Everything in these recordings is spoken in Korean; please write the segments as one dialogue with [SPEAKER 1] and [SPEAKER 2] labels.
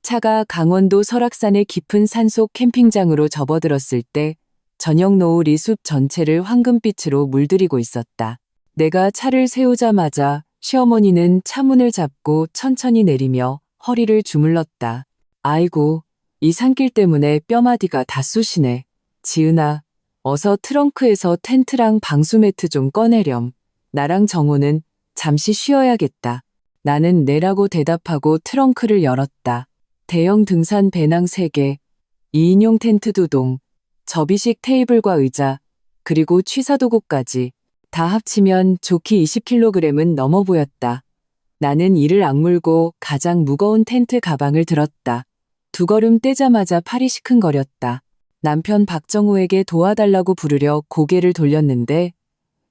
[SPEAKER 1] 차가 강원도 설악산의 깊은 산속 캠핑장으로 접어들었을 때 저녁 노을이 숲 전체를 황금빛으로 물들이고 있었다. 내가 차를 세우자마자 시어머니는 차문을 잡고 천천히 내리며 허리를 주물렀다. 아이고, 이 산길 때문에 뼈마디가 다 쑤시네. 지은아, 어서 트렁크에서 텐트랑 방수매트 좀 꺼내렴. 나랑 정호는 잠시 쉬어야겠다. 나는 내라고 대답하고 트렁크를 열었다. 대형 등산 배낭 3개, 2인용 텐트 2동, 접이식 테이블과 의자, 그리고 취사도구까지 다 합치면 좋게 20kg은 넘어 보였다. 나는 이를 악물고 가장 무거운 텐트 가방을 들었다. 2걸음 떼자마자 팔이 시큰거렸다. 남편 박정우에게 도와달라고 부르려 고개를 돌렸는데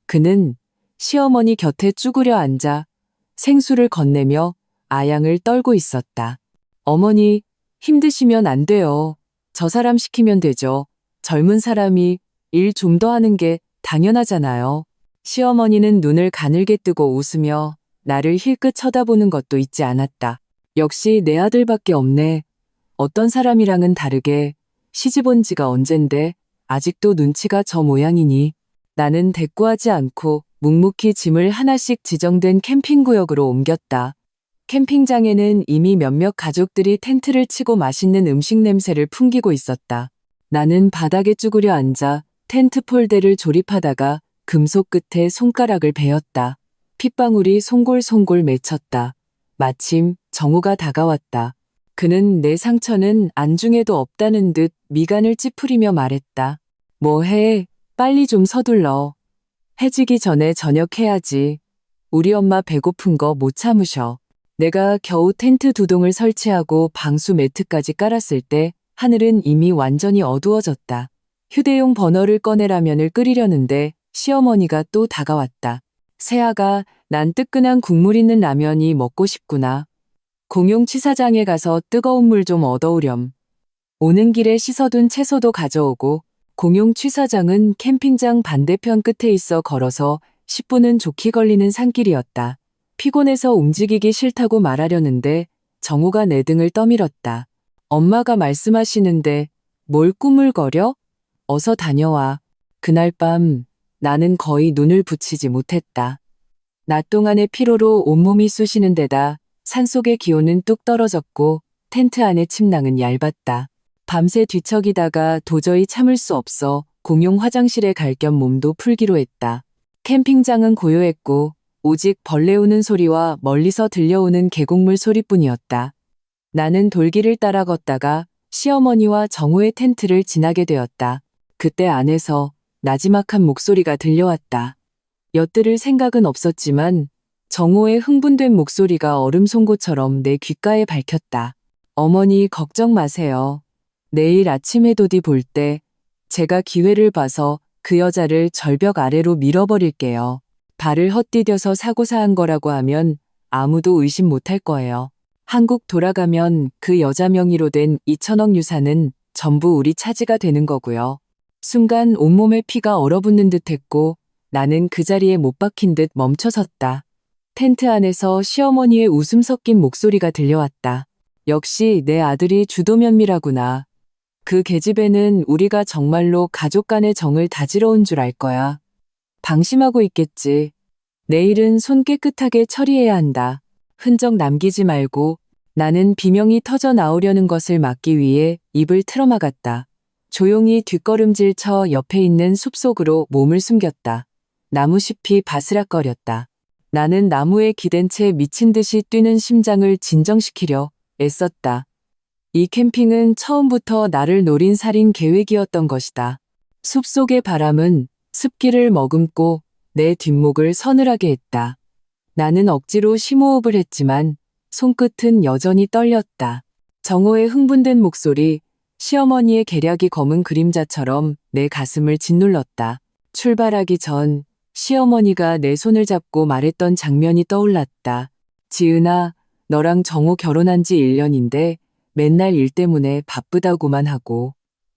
[SPEAKER 1] 그는 시어머니 곁에 쭈그려 앉아 생수를 건네며 아양을 떨고 있었다. 어머니, 힘드시면 안 돼요. 저 사람 시키면 되죠. 젊은 사람이 일 좀 더 하는 게 당연하잖아요. 시어머니는 눈을 가늘게 뜨고 웃으며 나를 힐끗 쳐다보는 것도 잊지 않았다. 역시 내 아들밖에 없네. 어떤 사람이랑은 다르게 시집 온 지가 언젠데 아직도 눈치가 저 모양이니. 나는 대꾸하지 않고 묵묵히 짐을 하나씩 지정된 캠핑구역으로 옮겼다. 캠핑장에는 이미 몇몇 가족들이 텐트를 치고 맛있는 음식 냄새를 풍기고 있었다. 나는 바닥에 쭈그려 앉아 텐트 폴대를 조립하다가 금속 끝에 손가락을 베었다. 핏방울이 송골송골 맺혔다. 마침 정우가 다가왔다. 그는 내 상처는 안중에도 없다는 듯 미간을 찌푸리며 말했다. 뭐해? 빨리 좀 서둘러. 해지기 전에 저녁 해야지. 우리 엄마 배고픈 거 못 참으셔. 내가 겨우 텐트 2동을 설치하고 방수 매트까지 깔았을 때 하늘은 이미 완전히 어두워졌다. 휴대용 버너를 꺼내 라면을 끓이려는데 시어머니가 또 다가왔다. 새아가, 난 뜨끈한 국물 있는 라면이 먹고 싶구나. 공용 취사장에 가서 뜨거운 물 좀 얻어오렴. 오는 길에 씻어둔 채소도 가져오고 공용 취사장은 캠핑장 반대편 끝에 있어 걸어서 10분은 좋게 걸리는 산길이었다. 피곤해서 움직이기 싫다고 말하려는데 정우가 내 등을 떠밀었다. 엄마가 말씀하시는데 뭘 꾸물거려? 어서 다녀와. 그날 밤 나는 거의 눈을 붙이지 못했다. 낮 동안의 피로로 온몸이 쑤시는 데다 산속의 기온은 뚝 떨어졌고 텐트 안의 침낭은 얇았다. 밤새 뒤척이다가 도저히 참을 수 없어 공용 화장실에 갈 겸 몸도 풀기로 했다. 캠핑장은 고요했고 오직 벌레 우는 소리와 멀리서 들려오는 계곡물 소리뿐이었다. 나는 돌길을 따라 걷다가 시어머니와 정우의 텐트를 지나게 되었다. 그때 안에서 나지막한 목소리가 들려왔다. 엿들을 생각은 없었지만 정우의 흥분된 목소리가 얼음 송곳처럼 내 귓가에 밝혔다. 어머니 걱정 마세요. 내일 아침 해돋이 볼 때 제가 기회를 봐서 그 여자를 절벽 아래로 밀어버릴게요. 발을 헛디뎌서 사고사한 거라고 하면 아무도 의심 못할 거예요. 한국 돌아가면 그 여자 명의로 된 2천억 유산은 전부 우리 차지가 되는 거고요. 순간 온몸에 피가 얼어붙는 듯 했고 나는 그 자리에 못 박힌 듯 멈춰섰다. 텐트 안에서 시어머니의 웃음 섞인 목소리가 들려왔다. 역시 내 아들이 주도면밀하구나. 그 계집애는 우리가 정말로 가족 간의 정을 다지러 온 줄 알 거야. 방심하고 있겠지. 내일은 손 깨끗하게 처리해야 한다. 흔적 남기지 말고. 나는 비명이 터져 나오려는 것을 막기 위해 입을 틀어막았다. 조용히 뒷걸음질 쳐 옆에 있는 숲속으로 몸을 숨겼다. 나무숲이 바스락거렸다. 나는 나무에 기댄 채 미친 듯이 뛰는 심장을 진정시키려 애썼다. 이 캠핑은 처음부터 나를 노린 살인 계획이었던 것이다. 숲속의 바람은 습기를 머금고 내 뒷목을 서늘하게 했다. 나는 억지로 심호흡을 했지만 손끝은 여전히 떨렸다. 정호의 흥분된 목소리, 시어머니의 계략이 검은 그림자처럼 내 가슴을 짓눌렀다. 출발하기 전 시어머니가 내 손을 잡고 말했던 장면이 떠올랐다. 지은아, 너랑 정호 결혼한 지 1년인데 맨날 일 때문에 바쁘다고만 하고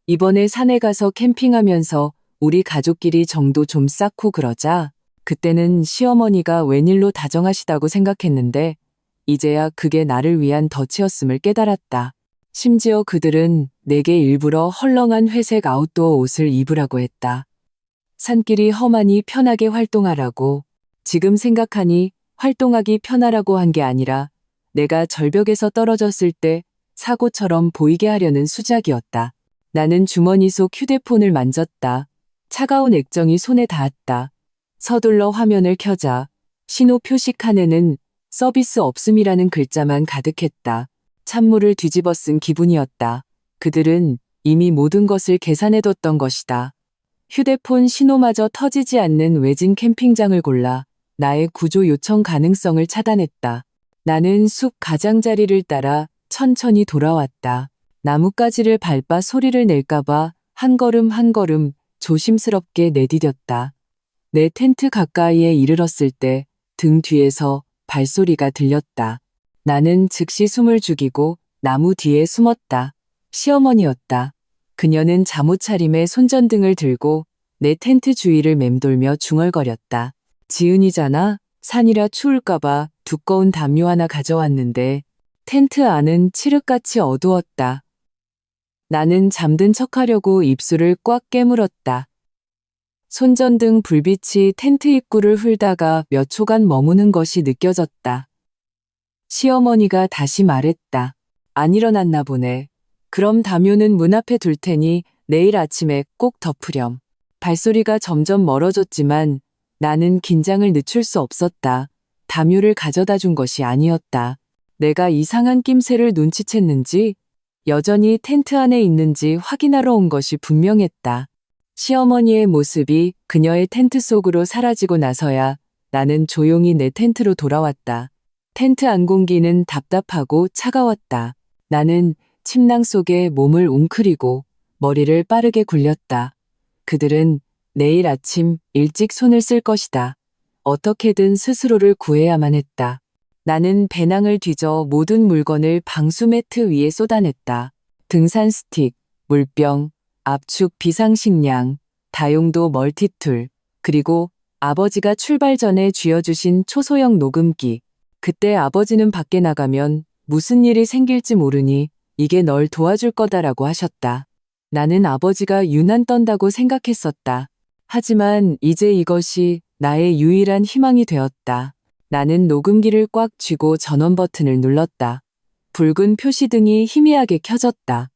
[SPEAKER 1] 이번에 산에 가서 캠핑하면서 우리 가족끼리 정도 좀 쌓고 그러자. 그때는 시어머니가 웬일로 다정하시다고 생각했는데 이제야 그게 나를 위한 덫이었음을 깨달았다. 심지어 그들은 내게 일부러 헐렁한 회색 아웃도어 옷을 입으라고 했다. 산길이 험하니 편하게 활동하라고. 지금 생각하니 활동하기 편하라고 한 게 아니라 내가 절벽에서 떨어졌을 때 사고처럼 보이게 하려는 수작이었다. 나는 주머니 속 휴대폰을 만졌다. 차가운 액정이 손에 닿았다. 서둘러 화면을 켜자 신호 표시 칸에는 서비스 없음이라는 글자만 가득했다. 찬물을 뒤집어 쓴 기분이었다. 그들은 이미 모든 것을 계산해뒀던 것이다. 휴대폰 신호마저 터지지 않는 외진 캠핑장을 골라 나의 구조 요청 가능성을 차단했다. 나는 숲 가장자리를 따라 천천히 돌아왔다. 나뭇가지를 밟아 소리를 낼까봐 한 걸음 한 걸음 조심스럽게 내디뎠다. 내 텐트 가까이에 이르렀을 때 등 뒤에서 발소리가 들렸다. 나는 즉시 숨을 죽이고 나무 뒤에 숨었다. 시어머니였다. 그녀는 잠옷 차림에 손전등을 들고 내 텐트 주위를 맴돌며 중얼거렸다. 지은이잖아. 산이라 추울까봐 두꺼운 담요 하나 가져왔는데 텐트 안은 칠흑같이 어두웠다. 나는 잠든 척하려고 입술을 꽉 깨물었다. 손전등 불빛이 텐트 입구를 흘다가 몇 초간 머무는 것이 느껴졌다. 시어머니가 다시 말했다. 안 일어났나 보네. 그럼 담요는 문 앞에 둘 테니 내일 아침에 꼭 덮으렴. 발소리가 점점 멀어졌지만 나는 긴장을 늦출 수 없었다. 담요를 가져다 준 것이 아니었다. 내가 이상한 낌새를 눈치챘는지 여전히 텐트 안에 있는지 확인하러 온 것이 분명했다. 시어머니의 모습이 그녀의 텐트 속으로 사라지고 나서야 나는 조용히 내 텐트로 돌아왔다. 텐트 안 공기는 답답하고 차가웠다. 나는 침낭 속에 몸을 웅크리고 머리를 빠르게 굴렸다. 그들은 내일 아침 일찍 손을 쓸 것이다. 어떻게든 스스로를 구해야만 했다. 나는 배낭을 뒤져 모든 물건을 방수 매트 위에 쏟아냈다. 등산 스틱, 물병, 압축 비상식량, 다용도 멀티툴, 그리고 아버지가 출발 전에 쥐어주신 초소형 녹음기. 그때 아버지는 밖에 나가면 무슨 일이 생길지 모르니 이게 널 도와줄 거다라고 하셨다. 나는 아버지가 유난 떤다고 생각했었다. 하지만 이제 이것이 나의 유일한 희망이 되었다. 나는 녹음기를 꽉 쥐고 전원 버튼을 눌렀다. 붉은 표시등이 희미하게 켜졌다.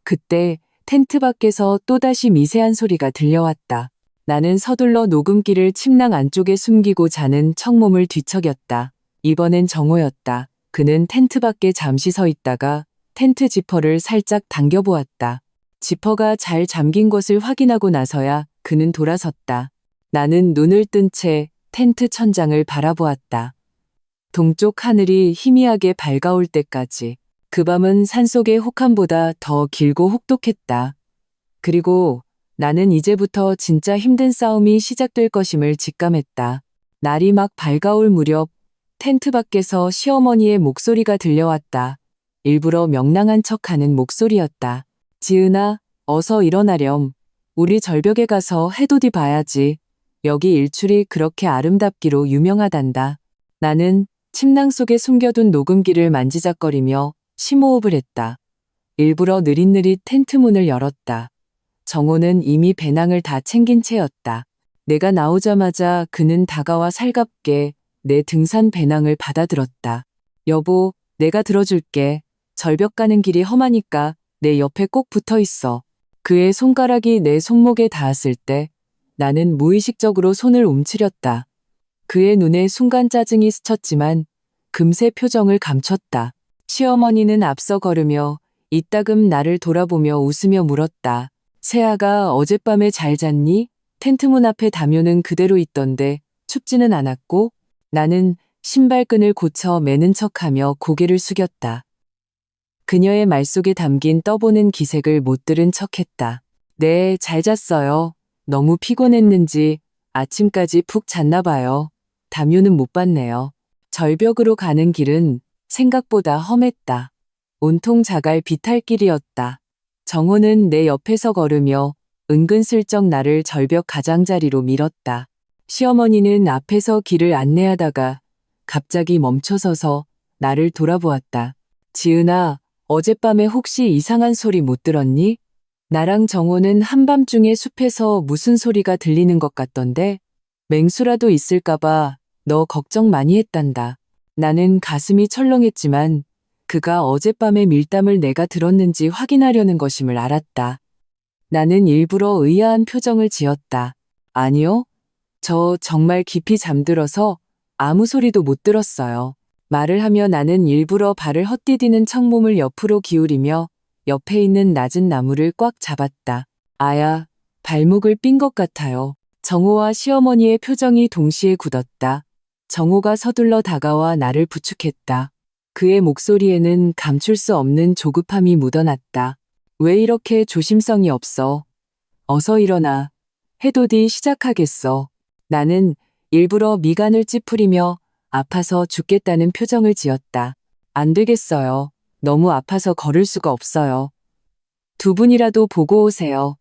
[SPEAKER 1] 그때 텐트 밖에서 또다시 미세한 소리가 들려왔다. 나는 서둘러 녹음기를 침낭 안쪽에 숨기고 자는 척몸을 뒤척였다. 이번엔 정호였다. 그는 텐트 밖에 잠시 서 있다가 텐트 지퍼를 살짝 당겨보았다. 지퍼가 잘 잠긴 것을 확인하고 나서야 그는 돌아섰다. 나는 눈을 뜬 채 텐트 천장을 바라보았다. 동쪽 하늘이 희미하게 밝아올 때까지. 그 밤은 산속의 혹한보다 더 길고 혹독했다. 그리고 나는 이제부터 진짜 힘든 싸움이 시작될 것임을 직감했다. 날이 막 밝아올 무렵 텐트 밖에서 시어머니의 목소리가 들려왔다. 일부러 명랑한 척하는 목소리였다. 지은아, 어서 일어나렴. 우리 절벽에 가서 해돋이 봐야지. 여기 일출이 그렇게 아름답기로 유명하단다. 나는 침낭 속에 숨겨둔 녹음기를 만지작거리며 심호흡을 했다. 일부러 느릿느릿 텐트 문을 열었다. 정호는 이미 배낭을 다 챙긴 채였다. 내가 나오자마자 그는 다가와 살갑게 내 등산 배낭을 받아들었다. 여보, 내가 들어줄게. 절벽 가는 길이 험하니까 내 옆에 꼭 붙어 있어. 그의 손가락이 내 손목에 닿았을 때 나는 무의식적으로 손을 움츠렸다. 그의 눈에 순간 짜증이 스쳤지만 금세 표정을 감췄다. 시어머니는 앞서 걸으며 이따금 나를 돌아보며 웃으며 물었다. 세아가 어젯밤에 잘 잤니? 텐트 문 앞에 담요는 그대로 있던데 춥지는 않았고? 나는 신발끈을 고쳐 매는 척하며 고개를 숙였다. 그녀의 말 속에 담긴 떠보는 기색을 못 들은 척했다. 네, 잘 잤어요. 너무 피곤했는지 아침까지 푹 잤나 봐요. 담요는 못 봤네요. 절벽으로 가는 길은 생각보다 험했다. 온통 자갈 비탈길이었다. 정호는 내 옆에서 걸으며 은근슬쩍 나를 절벽 가장자리로 밀었다. 시어머니는 앞에서 길을 안내하다가 갑자기 멈춰서서 나를 돌아보았다. 지은아, 어젯밤에 혹시 이상한 소리 못 들었니? 나랑 정호는 한밤중에 숲에서 무슨 소리가 들리는 것 같던데 맹수라도 있을까봐 너 걱정 많이 했단다. 나는 가슴이 철렁했지만 그가 어젯밤에 밀담을 내가 들었는지 확인하려는 것임을 알았다. 나는 일부러 의아한 표정을 지었다. 아니요. 저 정말 깊이 잠들어서 아무 소리도 못 들었어요. 말을 하며 나는 일부러 발을 헛디디는 척몸을 옆으로 기울이며 옆에 있는 낮은 나무를 꽉 잡았다. 아야, 발목을 삔 것 같아요. 정호와 시어머니의 표정이 동시에 굳었다. 정호가 서둘러 다가와 나를 부축했다. 그의 목소리에는 감출 수 없는 조급함이 묻어났다. 왜 이렇게 조심성이 없어? 어서 일어나. 해돋이 시작하겠어. 나는 일부러 미간을 찌푸리며 아파서 죽겠다는 표정을 지었다. 안 되겠어요. 너무 아파서 걸을 수가 없어요. 두 분이라도 보고 오세요.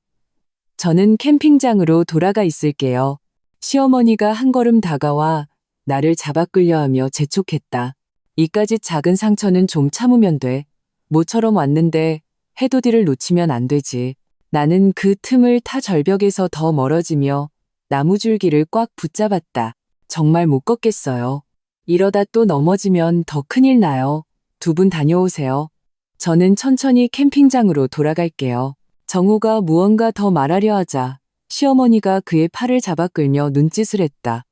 [SPEAKER 1] 저는 캠핑장으로 돌아가 있을게요. 시어머니가 한 걸음 다가와 나를 잡아 끌려 하며 재촉했다. 이까짓 작은 상처는 좀 참으면 돼. 모처럼 왔는데 해돋이를 놓치면 안 되지. 나는 그 틈을 타 절벽에서 더 멀어지며 나무줄기를 꽉 붙잡았다. 정말 못 걷겠어요. 이러다 또 넘어지면 더 큰일 나요. 두 분 다녀오세요. 저는 천천히 캠핑장으로 돌아갈게요. 정호가 무언가 더 말하려 하자 시어머니가 그의 팔을 잡아 끌며 눈짓을 했다.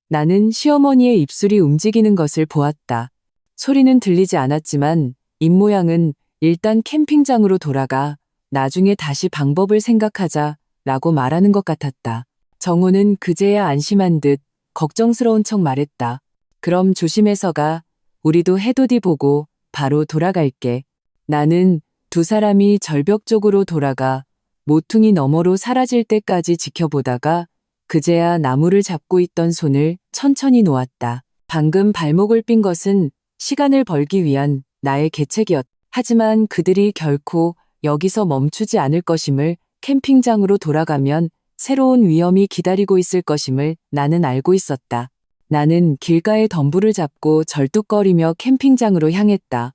[SPEAKER 1] 나는 시어머니의 입술이 움직이는 것을 보았다. 소리는 들리지 않았지만 입모양은 일단 캠핑장으로 돌아가 나중에 다시 방법을 생각하자 라고 말하는 것 같았다. 정호는 그제야 안심한 듯 걱정스러운 척 말했다. 그럼 조심해서 가. 우리도 해돋이 보고 바로 돌아갈게. 나는 두 사람이 절벽 쪽으로 돌아가 모퉁이 너머로 사라질 때까지 지켜보다가 그제야 나무를 잡고 있던 손을 천천히 놓았다. 방금 발목을 삔 것은 시간을 벌기 위한 나의 계책이었다. 하지만 그들이 결코 여기서 멈추지 않을 것임을, 캠핑장으로 돌아가면 새로운 위험이 기다리고 있을 것임을 나는 알고 있었다. 나는 길가의 덤불을 잡고 절뚝거리며 캠핑장으로 향했다.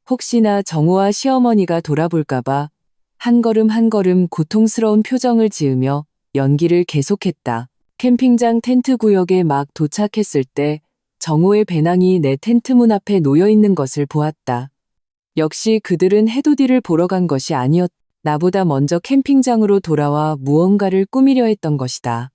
[SPEAKER 1] 혹시나 정호와 시어머니가 돌아볼까봐 한 걸음 한 걸음 고통스러운 표정을 지으며 연기를 계속했다. 캠핑장 텐트 구역에 막 도착했을 때 정호의 배낭이 내 텐트 문 앞에 놓여 있는 것을 보았다. 역시 그들은 해돋이를 보러 간 것이 아니었다. 나보다 먼저 캠핑장으로 돌아와 무언가를 꾸미려 했던 것이다.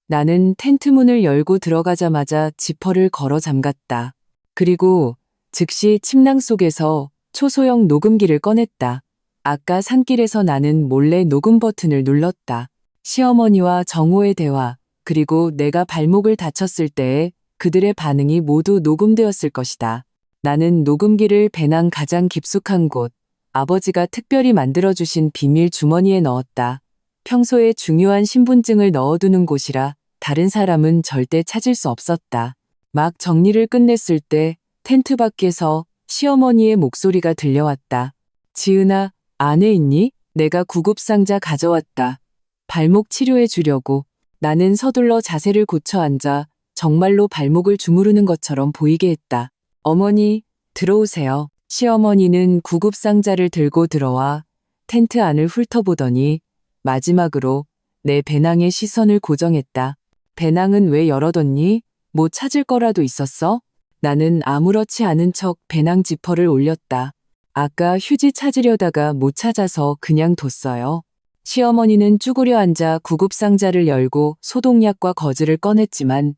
[SPEAKER 1] 나는 텐트 문을 열고 들어가자마자 지퍼를 걸어 잠갔다. 그리고 즉시 침낭 속에서 초소형 녹음기를 꺼냈다. 아까 산길에서 나는 몰래 녹음 버튼을 눌렀다. 시어머니와 정호의 대화, 그리고 내가 발목을 다쳤을 때의 그들의 반응이 모두 녹음되었을 것이다. 나는 녹음기를 배낭 가장 깊숙한 곳, 아버지가 특별히 만들어주신 비밀 주머니에 넣었다. 평소에 중요한 신분증을 넣어두는 곳이라 다른 사람은 절대 찾을 수 없었다. 막 정리를 끝냈을 때 텐트 밖에서 시어머니의 목소리가 들려왔다. 지은아, 안에 있니? 내가 구급상자 가져왔다. 발목 치료해 주려고. 나는 서둘러 자세를 고쳐 앉아 정말로 발목을 주무르는 것처럼 보이게 했다. 어머니, 들어오세요. 시어머니는 구급상자를 들고 들어와 텐트 안을 훑어보더니 마지막으로 내 배낭에 시선을 고정했다. 배낭은 왜 열어뒀니? 뭐 찾을 거라도 있었어? 나는 아무렇지 않은 척 배낭 지퍼를 올렸다. 아까 휴지 찾으려다가 못 찾아서 그냥 뒀어요. 시어머니는 쭈그려 앉아 구급상자를 열고 소독약과 거즈를 꺼냈지만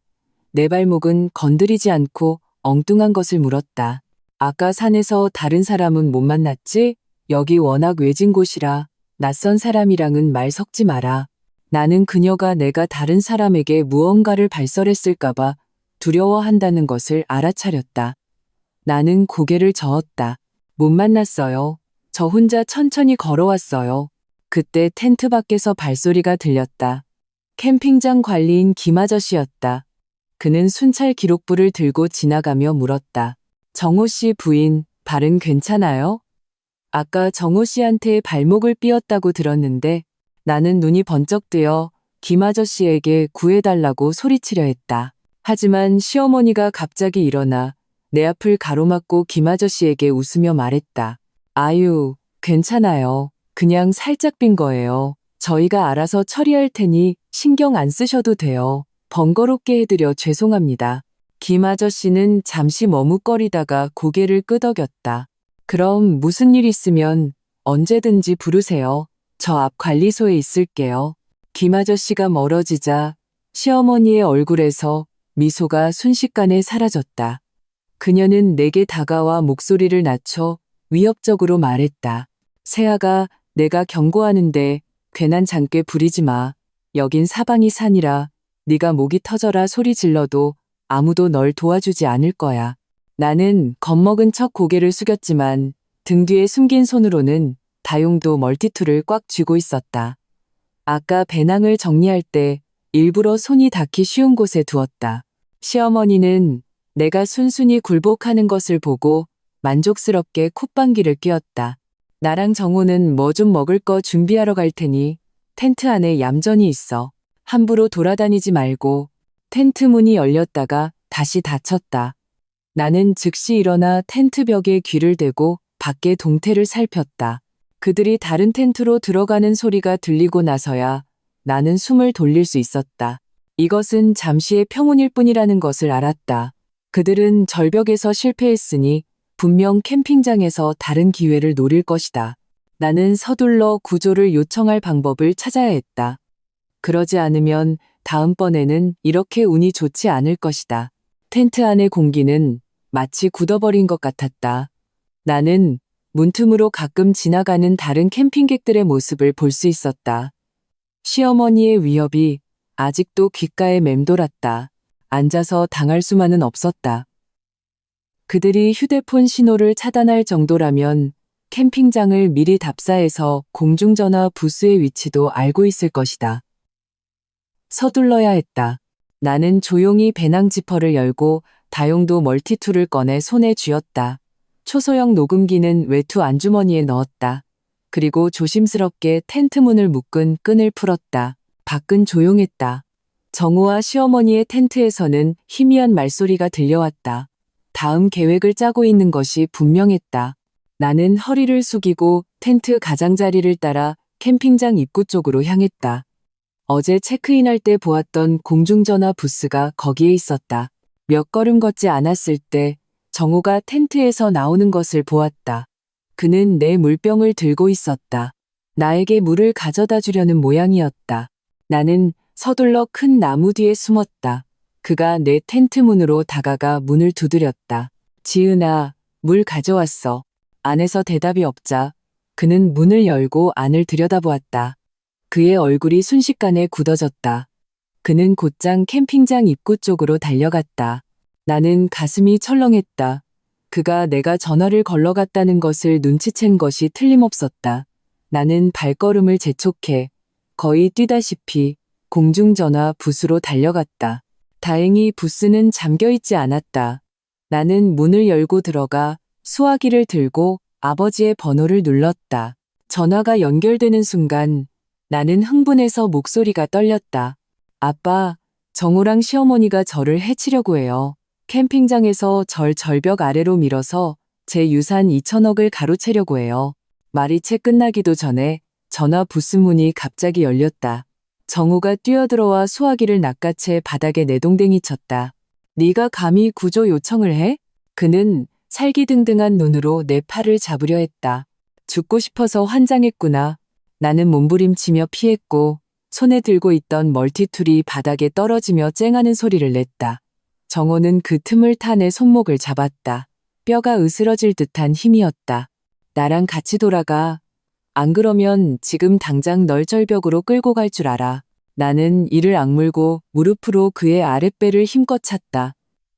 [SPEAKER 1] 내 발목은 건드리지 않고 엉뚱한 것을 물었다. 아까 산에서 다른 사람은 못 만났지? 여기 워낙 외진 곳이라 낯선 사람이랑은 말 섞지 마라. 나는 그녀가 내가 다른 사람에게 무언가를 발설했을까봐 두려워한다는 것을 알아차렸다. 나는 고개를 저었다. 못 만났어요. 저 혼자 천천히 걸어왔어요. 그때 텐트 밖에서 발소리가 들렸다. 캠핑장 관리인 김 아저씨였다. 그는 순찰 기록부를 들고 지나가며 물었다. 정호 씨 부인, 발은 괜찮아요? 아까 정호 씨한테 발목을 삐었다고 들었는데 나는 눈이 번쩍 뜨여 김 아저씨에게 구해달라고 소리치려 했다. 하지만 시어머니가 갑자기 일어나 내 앞을 가로막고 김 아저씨에게 웃으며 말했다. 아유, 괜찮아요. 그냥 살짝 빈 거예요. 저희가 알아서 처리할 테니 신경 안 쓰셔도 돼요. 번거롭게 해드려 죄송합니다. 김 아저씨는 잠시 머뭇거리다가 고개를 끄덕였다. 그럼 무슨 일 있으면 언제든지 부르세요. 저 앞 관리소에 있을게요. 김 아저씨가 멀어지자 시어머니의 얼굴에서 미소가 순식간에 사라졌다. 그녀는 내게 다가와 목소리를 낮춰 위협적으로 말했다. 세아가, 내가 경고하는데 괜한 장께 부리지 마. 여긴 사방이 산이라 네가 목이 터져라 소리 질러도 아무도 널 도와주지 않을 거야. 나는 겁먹은 척 고개를 숙였지만 등 뒤에 숨긴 손으로는 다용도 멀티툴을 꽉 쥐고 있었다. 아까 배낭을 정리할 때 일부러 손이 닿기 쉬운 곳에 두었다. 시어머니는 내가 순순히 굴복하는 것을 보고 만족스럽게 콧방귀를 뀌었다. 나랑 정호는 뭐 좀 먹을 거 준비하러 갈 테니 텐트 안에 얌전히 있어. 함부로 돌아다니지 말고. 텐트 문이 열렸다가 다시 닫혔다. 나는 즉시 일어나 텐트 벽에 귀를 대고 밖의 동태를 살폈다. 그들이 다른 텐트로 들어가는 소리가 들리고 나서야 나는 숨을 돌릴 수 있었다. 이것은 잠시의 평온일 뿐이라는 것을 알았다. 그들은 절벽에서 실패했으니 분명 캠핑장에서 다른 기회를 노릴 것이다. 나는 서둘러 구조를 요청할 방법을 찾아야 했다. 그러지 않으면 다음번에는 이렇게 운이 좋지 않을 것이다. 텐트 안의 공기는 마치 굳어버린 것 같았다. 나는 문틈으로 가끔 지나가는 다른 캠핑객들의 모습을 볼 수 있었다. 시어머니의 위협이 아직도 귓가에 맴돌았다. 앉아서 당할 수만은 없었다. 그들이 휴대폰 신호를 차단할 정도라면 캠핑장을 미리 답사해서 공중전화 부스의 위치도 알고 있을 것이다. 서둘러야 했다. 나는 조용히 배낭 지퍼를 열고 다용도 멀티툴을 꺼내 손에 쥐었다. 초소형 녹음기는 외투 안주머니에 넣었다. 그리고 조심스럽게 텐트 문을 묶은 끈을 풀었다. 밖은 조용했다. 정우와 시어머니의 텐트에서는 희미한 말소리가 들려왔다. 다음 계획을 짜고 있는 것이 분명했다. 나는 허리를 숙이고 텐트 가장자리를 따라 캠핑장 입구 쪽으로 향했다. 어제 체크인할 때 보았던 공중전화 부스가 거기에 있었다. 몇 걸음 걷지 않았을 때 정우가 텐트에서 나오는 것을 보았다. 그는 내 물병을 들고 있었다. 나에게 물을 가져다 주려는 모양이었다. 나는 서둘러 큰 나무 뒤에 숨었다. 그가 내 텐트 문으로 다가가 문을 두드렸다. 지은아, 물 가져왔어. 안에서 대답이 없자 그는 문을 열고 안을 들여다보았다. 그의 얼굴이 순식간에 굳어졌다. 그는 곧장 캠핑장 입구 쪽으로 달려갔다. 나는 가슴이 철렁했다. 그가 내가 전화를 걸러갔다는 것을 눈치챈 것이 틀림없었다. 나는 발걸음을 재촉해 거의 뛰다시피 공중전화 부스로 달려갔다. 다행히 부스는 잠겨있지 않았다. 나는 문을 열고 들어가 수화기를 들고 아버지의 번호를 눌렀다. 전화가 연결되는 순간 나는 흥분해서 목소리가 떨렸다. 아빠, 정우랑 시어머니가 저를 해치려고 해요. 캠핑장에서 절 절벽 아래로 밀어서 제 유산 2천억을 가로채려고 해요. 말이 채 끝나기도 전에 전화 부스 문이 갑자기 열렸다. 정우가 뛰어들어와 수화기를 낚아채 바닥에 내동댕이 쳤다. 네가 감히 구조 요청을 해? 그는 살기등등한 눈으로 내 팔을 잡으려 했다. 죽고 싶어서 환장했구나. 나는 몸부림치며 피했고 손에 들고 있던 멀티툴이 바닥에 떨어지며 쨍하는 소리를 냈다. 정호는 그 틈을 타 내 손목을 잡았다. 뼈가 으스러질 듯한 힘이었다. 나랑 같이 돌아가. 안 그러면 지금 당장 널 절벽으로 끌고 갈 줄 알아. 나는 이를 악물고 무릎으로 그의 아랫배를 힘껏 찼다.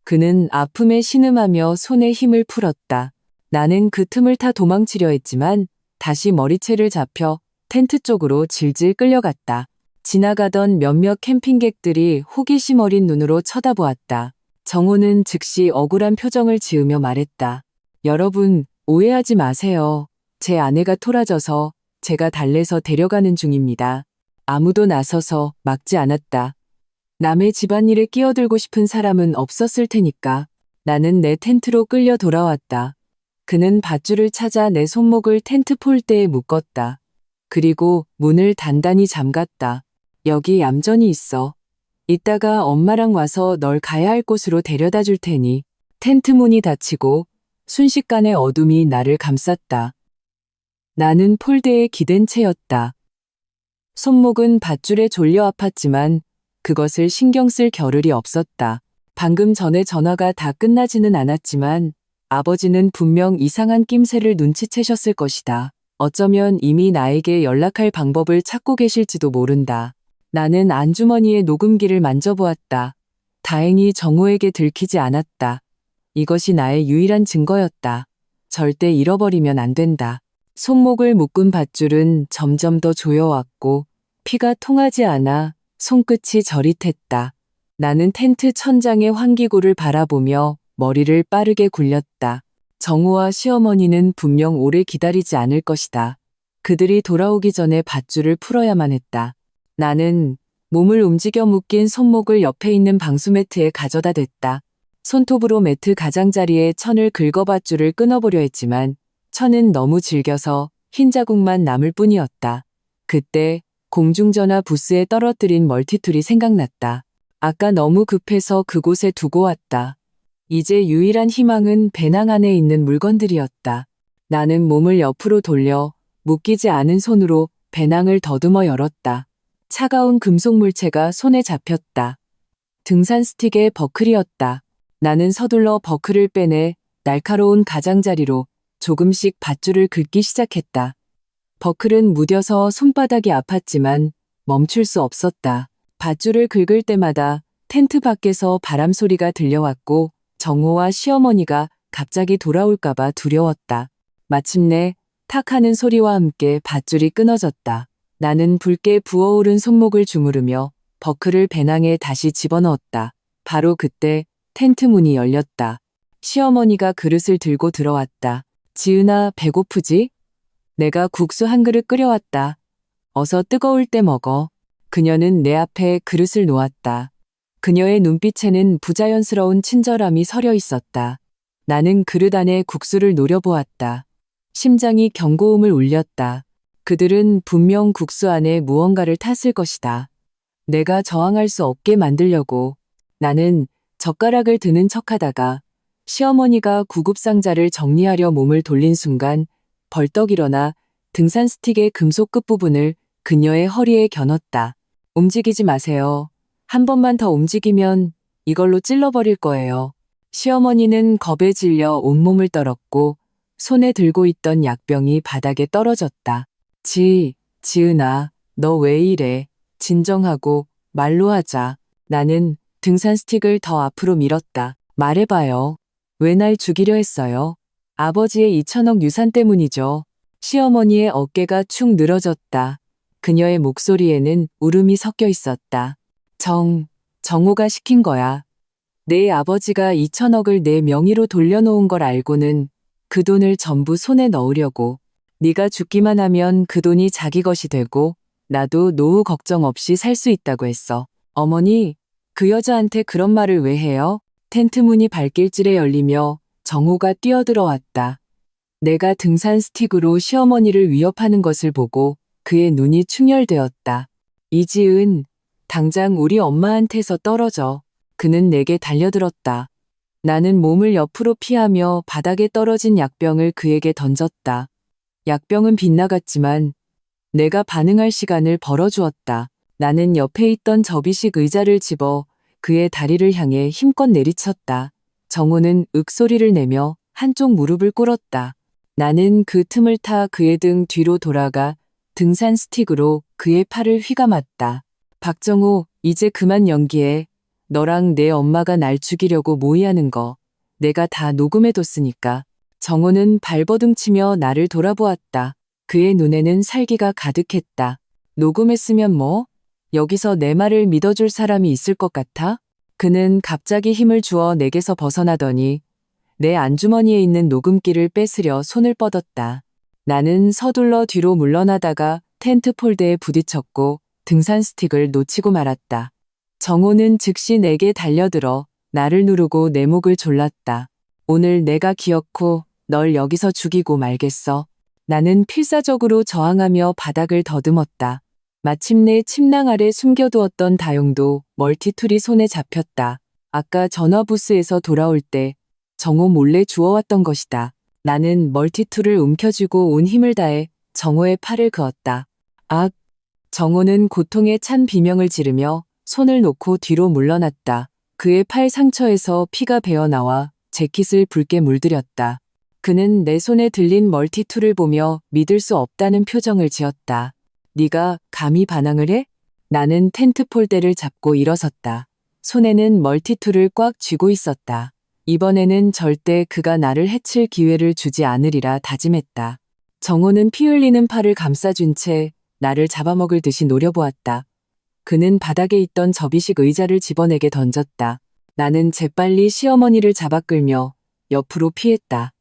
[SPEAKER 1] 그는 아픔에 신음하며 손에 힘을 풀었다. 나는 그 틈을 타 도망치려 했지만 다시 머리채를 잡혀 텐트 쪽으로 질질 끌려갔다. 지나가던 몇몇 캠핑객들이 호기심 어린 눈으로 쳐다보았다. 정호는 즉시 억울한 표정을 지으며 말했다. 여러분, 오해하지 마세요. 제 아내가 토라져서 제가 달래서 데려가는 중입니다. 아무도 나서서 막지 않았다. 남의 집안일에 끼어들고 싶은 사람은 없었을 테니까. 나는 내 텐트로 끌려 돌아왔다. 그는 밧줄을 찾아 내 손목을 텐트 폴대에 묶었다. 그리고 문을 단단히 잠갔다. 여기 얌전히 있어. 이따가 엄마랑 와서 널 가야 할 곳으로 데려다 줄 테니. 텐트 문이 닫히고 순식간에 어둠이 나를 감쌌다. 나는 폴대에 기댄 채였다. 손목은 밧줄에 졸려 아팠지만 그것을 신경 쓸 겨를이 없었다. 방금 전에 전화가 다 끝나지는 않았지만 아버지는 분명 이상한 낌새를 눈치채셨을 것이다. 어쩌면 이미 나에게 연락할 방법을 찾고 계실지도 모른다. 나는 안주머니의 녹음기를 만져보았다. 다행히 정호에게 들키지 않았다. 이것이 나의 유일한 증거였다. 절대 잃어버리면 안 된다. 손목을 묶은 밧줄은 점점 더 조여왔고 피가 통하지 않아 손끝이 저릿했다. 나는 텐트 천장의 환기구를 바라보며 머리를 빠르게 굴렸다. 정우와 시어머니는 분명 오래 기다리지 않을 것이다. 그들이 돌아오기 전에 밧줄을 풀어야만 했다. 나는 몸을 움직여 묶인 손목을 옆에 있는 방수매트에 가져다 댔다. 손톱으로 매트 가장자리에 천을 긁어 밧줄을 끊어보려 했지만 천은 너무 질겨서 흰 자국만 남을 뿐이었다. 그때 공중전화 부스에 떨어뜨린 멀티툴이 생각났다. 아까 너무 급해서 그곳에 두고 왔다. 이제 유일한 희망은 배낭 안에 있는 물건들이었다. 나는 몸을 옆으로 돌려 묶이지 않은 손으로 배낭을 더듬어 열었다. 차가운 금속 물체가 손에 잡혔다. 등산 스틱의 버클이었다. 나는 서둘러 버클을 빼내 날카로운 가장자리로 조금씩 밧줄을 긁기 시작했다. 버클은 무뎌서 손바닥이 아팠지만 멈출 수 없었다. 밧줄을 긁을 때마다 텐트 밖에서 바람 소리가 들려왔고 정호와 시어머니가 갑자기 돌아올까봐 두려웠다. 마침내 탁 하는 소리와 함께 밧줄이 끊어졌다. 나는 붉게 부어오른 손목을 주무르며 버클을 배낭에 다시 집어넣었다. 바로 그때 텐트 문이 열렸다. 시어머니가 그릇을 들고 들어왔다. 지은아, 배고프지? 내가 국수 한 그릇 끓여왔다. 어서 뜨거울 때 먹어. 그녀는 내 앞에 그릇을 놓았다. 그녀의 눈빛에는 부자연스러운 친절함이 서려 있었다. 나는 그릇 안에 국수를 노려보았다. 심장이 경고음을 울렸다. 그들은 분명 국수 안에 무언가를 탔을 것이다. 내가 저항할 수 없게 만들려고. 나는 젓가락을 드는 척하다가 시어머니가 구급상자를 정리하려 몸을 돌린 순간 벌떡 일어나 등산 스틱의 금속 끝부분을 그녀의 허리에 겨눴다. 움직이지 마세요. 한 번만 더 움직이면 이걸로 찔러버릴 거예요. 시어머니는 겁에 질려 온몸을 떨었고 손에 들고 있던 약병이 바닥에 떨어졌다. 지은아, 너 왜 이래? 진정하고 말로 하자. 나는 등산 스틱을 더 앞으로 밀었다. 말해봐요. 왜 날 죽이려 했어요? 아버지의 2천억 유산 때문이죠. 시어머니의 어깨가 축 늘어졌다. 그녀의 목소리에는 울음이 섞여 있었다. 정호가 시킨 거야. 내 아버지가 2천억을 내 명의로 돌려놓은 걸 알고는 그 돈을 전부 손에 넣으려고. 네가 죽기만 하면 그 돈이 자기 것이 되고 나도 노후 걱정 없이 살 수 있다고 했어. 어머니, 그 여자한테 그런 말을 왜 해요? 텐트 문이 발길질에 열리며 정호가 뛰어들어왔다. 내가 등산 스틱으로 시어머니를 위협하는 것을 보고 그의 눈이 충혈되었다. 이지은, 당장 우리 엄마한테서 떨어져. 그는 내게 달려들었다. 나는 몸을 옆으로 피하며 바닥에 떨어진 약병을 그에게 던졌다. 약병은 빗나갔지만 내가 반응할 시간을 벌어주었다. 나는 옆에 있던 접이식 의자를 집어 그의 다리를 향해 힘껏 내리쳤다. 정호는 윽소리를 내며 한쪽 무릎을 꿇었다. 나는 그 틈을 타 그의 등 뒤로 돌아가 등산 스틱으로 그의 팔을 휘감았다. 박정호, 이제 그만 연기해. 너랑 내 엄마가 날 죽이려고 모의하는 거 내가 다 녹음해뒀으니까. 정호는 발버둥치며 나를 돌아보았다. 그의 눈에는 살기가 가득했다. 녹음했으면 뭐? 여기서 내 말을 믿어줄 사람이 있을 것 같아? 그는 갑자기 힘을 주어 내게서 벗어나더니 내 안주머니에 있는 녹음기를 뺏으려 손을 뻗었다. 나는 서둘러 뒤로 물러나다가 텐트 폴대에 부딪혔고 등산 스틱을 놓치고 말았다. 정호는 즉시 내게 달려들어 나를 누르고 내 목을 졸랐다. 오늘 내가 기어코 널 여기서 죽이고 말겠어. 나는 필사적으로 저항하며 바닥을 더듬었다. 마침내 침낭 아래 숨겨두었던 다용도 멀티툴이 손에 잡혔다. 아까 전화부스에서 돌아올 때 정호 몰래 주워왔던 것이다. 나는 멀티툴을 움켜쥐고 온 힘을 다해 정호의 팔을 그었다. 악! 정호는 고통에 찬 비명을 지르며 손을 놓고 뒤로 물러났다. 그의 팔 상처에서 피가 배어나와 재킷을 붉게 물들였다. 그는 내 손에 들린 멀티툴을 보며 믿을 수 없다는 표정을 지었다. 네가 감히 반항을 해? 나는 텐트 폴대를 잡고 일어섰다. 손에는 멀티툴을 꽉 쥐고 있었다. 이번에는 절대 그가 나를 해칠 기회를 주지 않으리라 다짐했다. 정호는 피 흘리는 팔을 감싸준 채 나를 잡아먹을 듯이 노려보았다. 그는 바닥에 있던 접이식 의자를 집어내게 던졌다. 나는 재빨리 시어머니를 잡아 끌며 옆으로 피했다.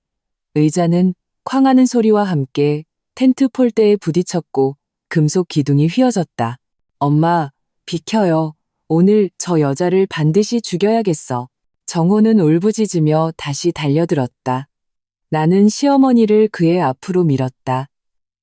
[SPEAKER 1] 의자는 쾅 하는 소리와 함께 텐트 폴대에 부딪혔고 금속 기둥이 휘어졌다. 엄마, 비켜요. 오늘 저 여자를 반드시 죽여야겠어. 정호는 울부짖으며 다시 달려들었다. 나는 시어머니를 그의 앞으로 밀었다.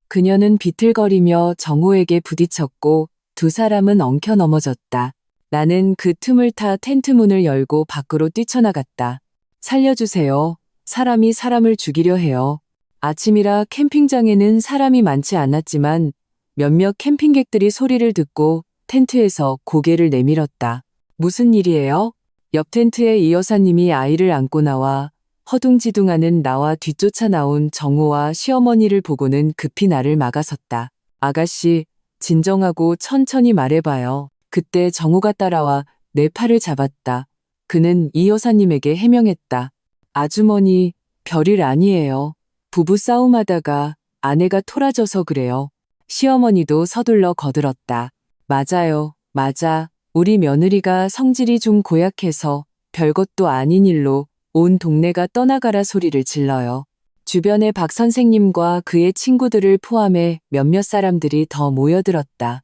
[SPEAKER 1] 그녀는 비틀거리며 정호에게 부딪혔고 두 사람은 엉켜 넘어졌다. 나는 그 틈을 타 텐트 문을 열고 밖으로 뛰쳐나갔다. 살려주세요. 사람이 사람을 죽이려 해요. 아침이라 캠핑장에는 사람이 많지 않았지만 몇몇 캠핑객들이 소리를 듣고 텐트에서 고개를 내밀었다. 무슨 일이에요? 옆 텐트에 이 여사님이 아이를 안고 나와 허둥지둥하는 나와 뒤쫓아 나온 정호와 시어머니를 보고는 급히 나를 막아섰다. 아가씨, 진정하고 천천히 말해봐요. 그때 정호가 따라와 내 팔을 잡았다. 그는 이 여사님에게 해명했다. 아주머니, 별일 아니에요. 부부 싸움하다가 아내가 토라져서 그래요. 시어머니도 서둘러 거들었다. 맞아요, 맞아. 우리 며느리가 성질이 좀 고약해서 별것도 아닌 일로 온 동네가 떠나가라 소리를 질러요. 주변에 박 선생님과 그의 친구들을 포함해 몇몇 사람들이 더 모여들었다.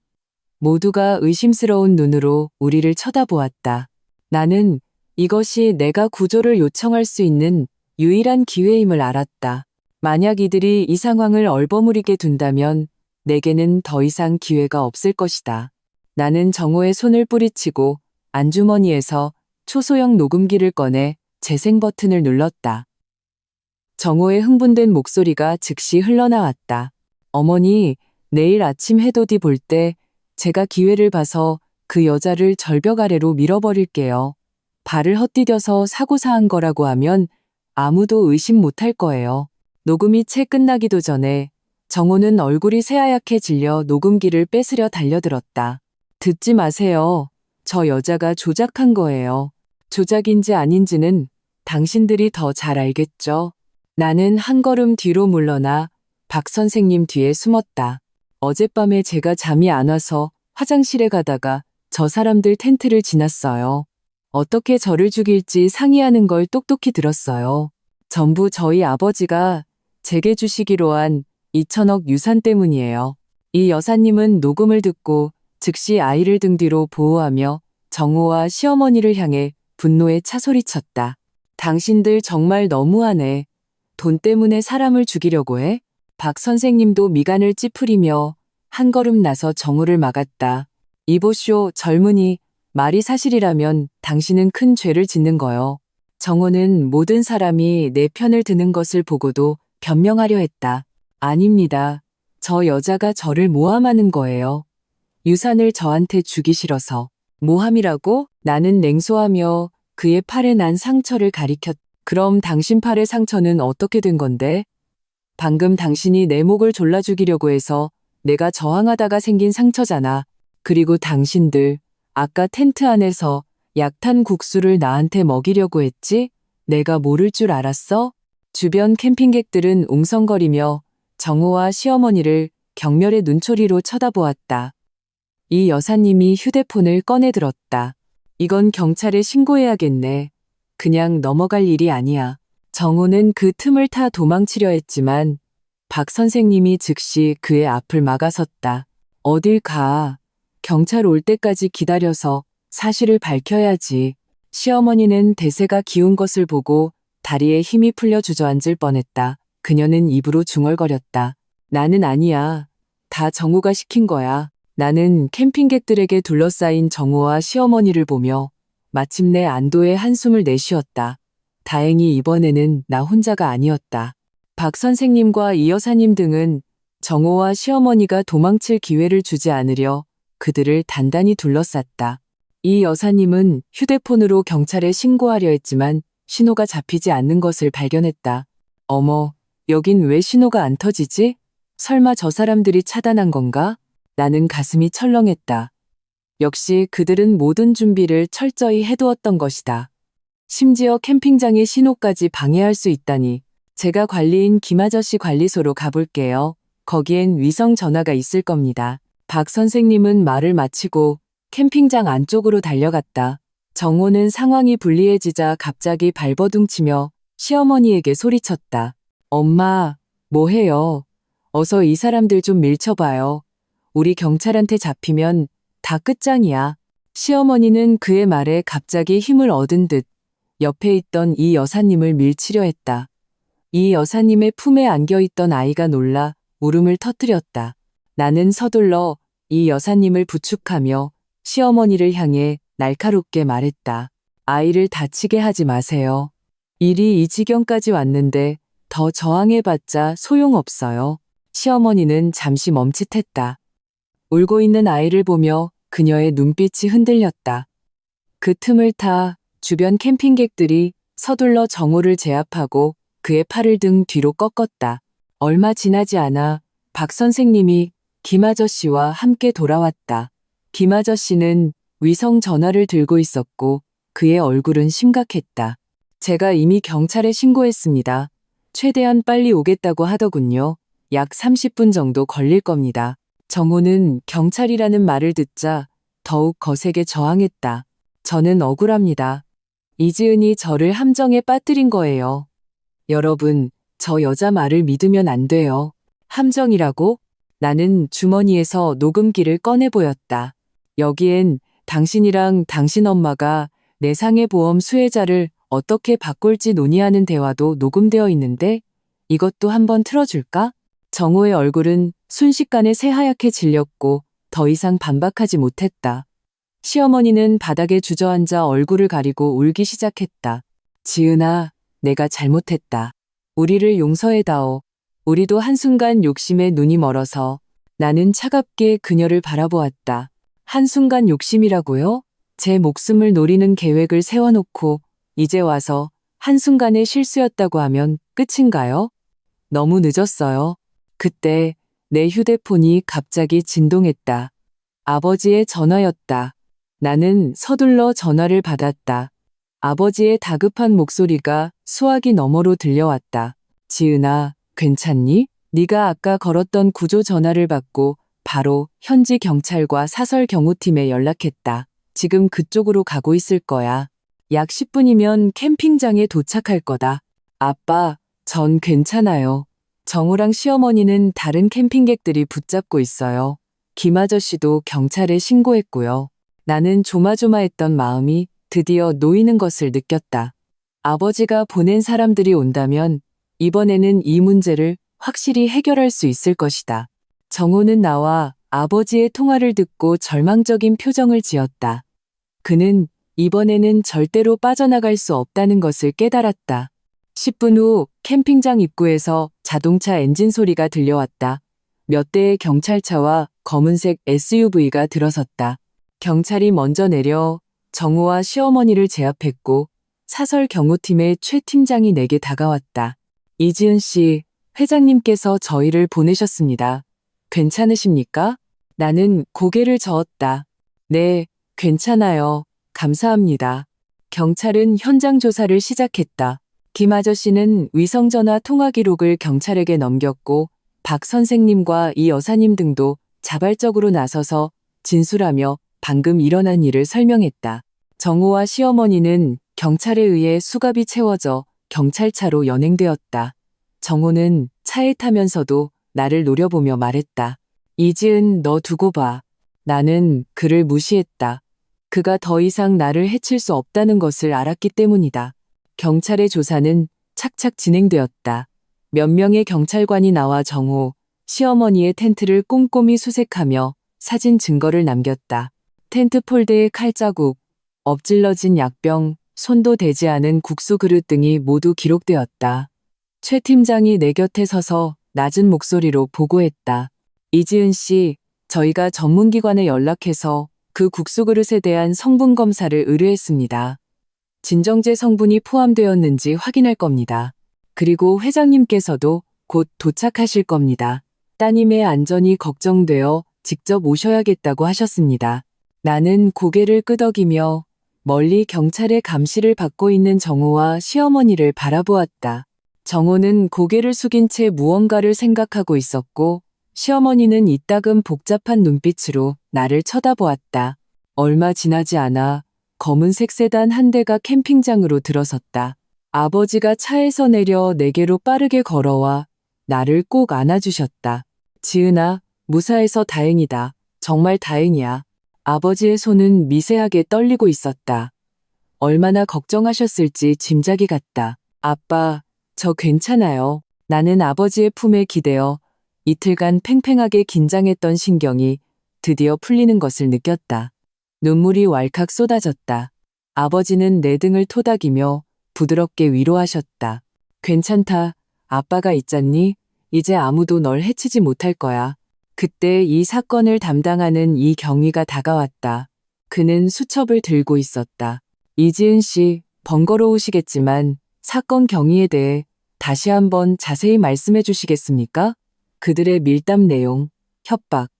[SPEAKER 1] 모두가 의심스러운 눈으로 우리를 쳐다보았다. 나는 이것이 내가 구조를 요청할 수 있는 유일한 기회임을 알았다. 만약 이들이 이 상황을 얼버무리게 둔다면 내게는 더 이상 기회가 없을 것이다. 나는 정호의 손을 뿌리치고 안주머니에서 초소형 녹음기를 꺼내 재생 버튼을 눌렀다. 정호의 흥분된 목소리가 즉시 흘러나왔다. 어머니, 내일 아침 해돋이 볼 때 제가 기회를 봐서 그 여자를 절벽 아래로 밀어버릴게요. 발을 헛디뎌서 사고사한 거라고 하면 아무도 의심 못할 거예요. 녹음이 채 끝나기도 전에 정호는 얼굴이 새하얗게 질려 녹음기를 뺏으려 달려들었다. 듣지 마세요. 저 여자가 조작한 거예요. 조작인지 아닌지는 당신들이 더 잘 알겠죠. 나는 한 걸음 뒤로 물러나 박 선생님 뒤에 숨었다. 어젯밤에 제가 잠이 안 와서 화장실에 가다가 저 사람들 텐트를 지났어요. 어떻게 저를 죽일지 상의하는 걸 똑똑히 들었어요. 전부 저희 아버지가 제게 주시기로 한 2천억 유산 때문이에요. 이 여사님은 녹음을 듣고 즉시 아이를 등 뒤로 보호하며 정호와 시어머니를 향해 분노에 차소리쳤다. 당신들 정말 너무하네. 돈 때문에 사람을 죽이려고 해? 박 선생님도 미간을 찌푸리며 한 걸음 나서 정호를 막았다. 이보쇼, 젊은이, 말이 사실이라면 당신은 큰 죄를 짓는 거요. 정호는 모든 사람이 내 편을 드는 것을 보고도 변명하려 했다. 아닙니다. 저 여자가 저를 모함하는 거예요. 유산을 저한테 주기 싫어서. 모함이라고? 나는 냉소하며 그의 팔에 난 상처를 가리켰다. 그럼 당신 팔의 상처는 어떻게 된 건데? 방금 당신이 내 목을 졸라 죽이려고 해서 내가 저항하다가 생긴 상처잖아. 그리고 당신들 아까 텐트 안에서 약탄 국수를 나한테 먹이려고 했지? 내가 모를 줄 알았어? 주변 캠핑객들은 웅성거리며 정호와 시어머니를 경멸의 눈초리로 쳐다보았다. 이 여사님이 휴대폰을 꺼내들었다. 이건 경찰에 신고해야겠네. 그냥 넘어갈 일이 아니야. 정호는 그 틈을 타 도망치려 했지만 박 선생님이 즉시 그의 앞을 막아섰다. 어딜 가. 경찰 올 때까지 기다려서 사실을 밝혀야지. 시어머니는 대세가 기운 것을 보고 다리에 힘이 풀려 주저앉을 뻔했다. 그녀는 입으로 중얼거렸다. 나는 아니야. 다 정우가 시킨 거야. 나는 캠핑객들에게 둘러싸인 정우와 시어머니를 보며 마침내 안도의 한숨을 내쉬었다. 다행히 이번에는 나 혼자가 아니었다. 박 선생님과 이 여사님 등은 정호와 시어머니가 도망칠 기회를 주지 않으려 그들을 단단히 둘러쌌다. 이 여사님은 휴대폰으로 경찰에 신고하려 했지만 신호가 잡히지 않는 것을 발견했다. 어머, 여긴 왜 신호가 안 터지지? 설마 저 사람들이 차단한 건가? 나는 가슴이 철렁했다. 역시 그들은 모든 준비를 철저히 해두었던 것이다. 심지어 캠핑장의 신호까지 방해할 수 있다니. 제가 관리인 김아저씨 관리소로 가볼게요. 거기엔 위성 전화가 있을 겁니다. 박 선생님은 말을 마치고 캠핑장 안쪽으로 달려갔다. 정호는 상황이 불리해지자 갑자기 발버둥치며 시어머니에게 소리쳤다. 엄마, 뭐해요? 어서 이 사람들 좀 밀쳐봐요. 우리 경찰한테 잡히면 다 끝장이야. 시어머니는 그의 말에 갑자기 힘을 얻은 듯 옆에 있던 이 여사님을 밀치려 했다. 이 여사님의 품에 안겨있던 아이가 놀라 울음을 터뜨렸다. 나는 서둘러 이 여사님을 부축하며 시어머니를 향해 날카롭게 말했다. 아이를 다치게 하지 마세요. 일이 이 지경까지 왔는데 더 저항해봤자 소용없어요. 시어머니는 잠시 멈칫했다. 울고 있는 아이를 보며 그녀의 눈빛이 흔들렸다. 그 틈을 타 주변 캠핑객들이 서둘러 정호를 제압하고 그의 팔을 등 뒤로 꺾었다. 얼마 지나지 않아 박 선생님이 김 아저씨와 함께 돌아왔다. 김 아저씨는 위성 전화를 들고 있었고 그의 얼굴은 심각했다. 제가 이미 경찰에 신고했습니다. 최대한 빨리 오겠다고 하더군요. 약 30분 정도 걸릴 겁니다. 정호는 경찰이라는 말을 듣자 더욱 거세게 저항했다. 저는 억울합니다. 이지은이 저를 함정에 빠뜨린 거예요. 여러분, 저 여자 말을 믿으면 안 돼요. 함정이라고? 나는 주머니에서 녹음기를 꺼내 보였다. 여기엔 당신이랑 당신 엄마가 내 상해보험 수혜자를 어떻게 바꿀지 논의하는 대화도 녹음되어 있는데 이것도 한번 틀어줄까? 정호의 얼굴은 순식간에 새하얗게 질렸고 더 이상 반박하지 못했다. 시어머니는 바닥에 주저앉아 얼굴을 가리고 울기 시작했다. 지은아, 내가 잘못했다. 우리를 용서해다오. 우리도 한순간 욕심에 눈이 멀어서. 나는 차갑게 그녀를 바라보았다. 한순간 욕심이라고요? 제 목숨을 노리는 계획을 세워놓고 이제 와서 한순간의 실수였다고 하면 끝인가요? 너무 늦었어요. 그때 내 휴대폰이 갑자기 진동했다. 아버지의 전화였다. 나는 서둘러 전화를 받았다. 아버지의 다급한 목소리가 수화기 너머로 들려왔다. 지은아, 괜찮니? 네가 아까 걸었던 구조 전화를 받고 바로 현지 경찰과 사설 경호팀에 연락했다. 지금 그쪽으로 가고 있을 거야. 약 10분이면 캠핑장에 도착할 거다. 아빠, 전 괜찮아요. 정우랑 시어머니는 다른 캠핑객들이 붙잡고 있어요. 김 아저씨도 경찰에 신고했고요. 나는 조마조마했던 마음이 드디어 놓이는 것을 느꼈다. 아버지가 보낸 사람들이 온다면 이번에는 이 문제를 확실히 해결할 수 있을 것이다. 정호는 나와 아버지의 통화를 듣고 절망적인 표정을 지었다. 그는 이번에는 절대로 빠져나갈 수 없다는 것을 깨달았다. 10분 후 캠핑장 입구에서 자동차 엔진 소리가 들려왔다. 몇 대의 경찰차와 검은색 SUV가 들어섰다. 경찰이 먼저 내려 정우와 시어머니를 제압했고 사설 경호팀의 최 팀장이 내게 다가왔다. 이지은 씨, 회장님께서 저희를 보내셨습니다. 괜찮으십니까? 나는 고개를 저었다. 네, 괜찮아요. 감사합니다. 경찰은 현장 조사를 시작했다. 김 아저씨는 위성전화 통화 기록을 경찰에게 넘겼고 박 선생님과 이 여사님 등도 자발적으로 나서서 진술하며 방금 일어난 일을 설명했다. 정호와 시어머니는 경찰에 의해 수갑이 채워져 경찰차로 연행되었다. 정호는 차에 타면서도 나를 노려보며 말했다. 이지은, 너 두고 봐. 나는 그를 무시했다. 그가 더 이상 나를 해칠 수 없다는 것을 알았기 때문이다. 경찰의 조사는 착착 진행되었다. 몇 명의 경찰관이 나와 정호, 시어머니의 텐트를 꼼꼼히 수색하며 사진 증거를 남겼다. 텐트 폴대의 칼자국, 엎질러진 약병, 손도 대지 않은 국수 그릇 등이 모두 기록되었다. 최 팀장이 내 곁에 서서 낮은 목소리로 보고했다. 이지은 씨, 저희가 전문기관에 연락해서 그 국수 그릇에 대한 성분 검사를 의뢰했습니다. 진정제 성분이 포함되었는지 확인할 겁니다. 그리고 회장님께서도 곧 도착하실 겁니다. 따님의 안전이 걱정되어 직접 오셔야겠다고 하셨습니다. 나는 고개를 끄덕이며 멀리 경찰의 감시를 받고 있는 정호와 시어머니를 바라보았다. 정호는 고개를 숙인 채 무언가를 생각하고 있었고 시어머니는 이따금 복잡한 눈빛으로 나를 쳐다보았다. 얼마 지나지 않아 검은색 세단 한 대가 캠핑장으로 들어섰다. 아버지가 차에서 내려 내게로 빠르게 걸어와 나를 꼭 안아주셨다. 지은아, 무사해서 다행이다. 정말 다행이야. 아버지의 손은 미세하게 떨리고 있었다. 얼마나 걱정하셨을지 짐작이 갔다. 아빠, 저 괜찮아요. 나는 아버지의 품에 기대어 이틀간 팽팽하게 긴장했던 신경이 드디어 풀리는 것을 느꼈다. 눈물이 왈칵 쏟아졌다. 아버지는 내 등을 토닥이며 부드럽게 위로하셨다. 괜찮다. 아빠가 있잖니? 이제 아무도 널 해치지 못할 거야. 그때 이 사건을 담당하는 이경위가 다가왔다. 그는 수첩을 들고 있었다. 이지은 씨, 번거로우시겠지만 사건 경위에 대해 다시 한번 자세히 말씀해 주시겠습니까? 그들의 밀담 내용, 협박,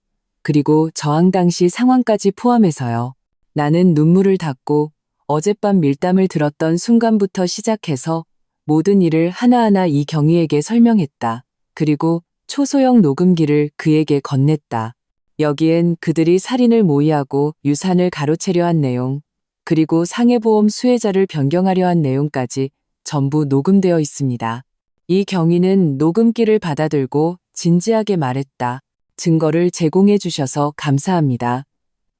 [SPEAKER 1] 그리고 저항 당시 상황까지 포함해서요. 나는 눈물을 닦고 어젯밤 밀담을 들었던 순간부터 시작해서 모든 일을 하나하나 이경위에게 설명했다. 그리고 초소형 녹음기를 그에게 건넸다. 여기엔 그들이 살인을 모의하고 유산을 가로채려 한 내용, 그리고 상해보험 수혜자를 변경하려 한 내용까지 전부 녹음되어 있습니다. 이경위는 녹음기를 받아들고 진지하게 말했다. 증거를 제공해 주셔서 감사합니다.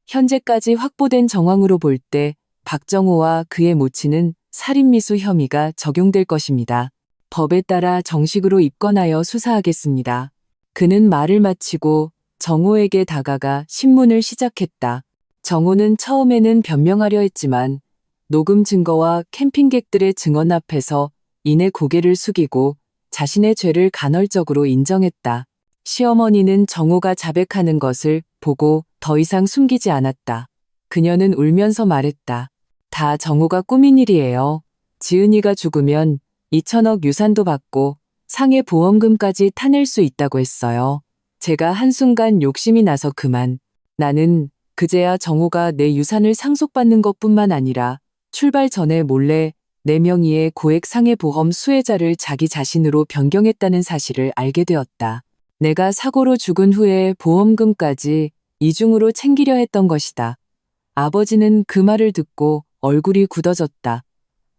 [SPEAKER 1] 현재까지 확보된 정황으로 볼 때 박정호와 그의 모친은 살인미수 혐의가 적용될 것입니다. 법에 따라 정식으로 입건하여 수사하겠습니다. 그는 말을 마치고 정호에게 다가가 신문을 시작했다. 정호는 처음에는 변명하려 했지만 녹음 증거와 캠핑객들의 증언 앞에서 이내 고개를 숙이고 자신의 죄를 간헐적으로 인정했다. 시어머니는 정호가 자백하는 것을 보고 더 이상 숨기지 않았다. 그녀는 울면서 말했다. 다 정호가 꾸민 일이에요. 지은이가 죽으면 2천억 유산도 받고 상해보험금까지 타낼 수 있다고 했어요. 제가 한순간 욕심이 나서 그만. 나는 그제야 정호가 내 유산을 상속받는 것뿐만 아니라 출발 전에 몰래 내 명의의 고액 상해보험 수혜자를 자기 자신으로 변경했다는 사실을 알게 되었다. 내가 사고로 죽은 후에 보험금까지 이중으로 챙기려 했던 것이다. 아버지는 그 말을 듣고 얼굴이 굳어졌다.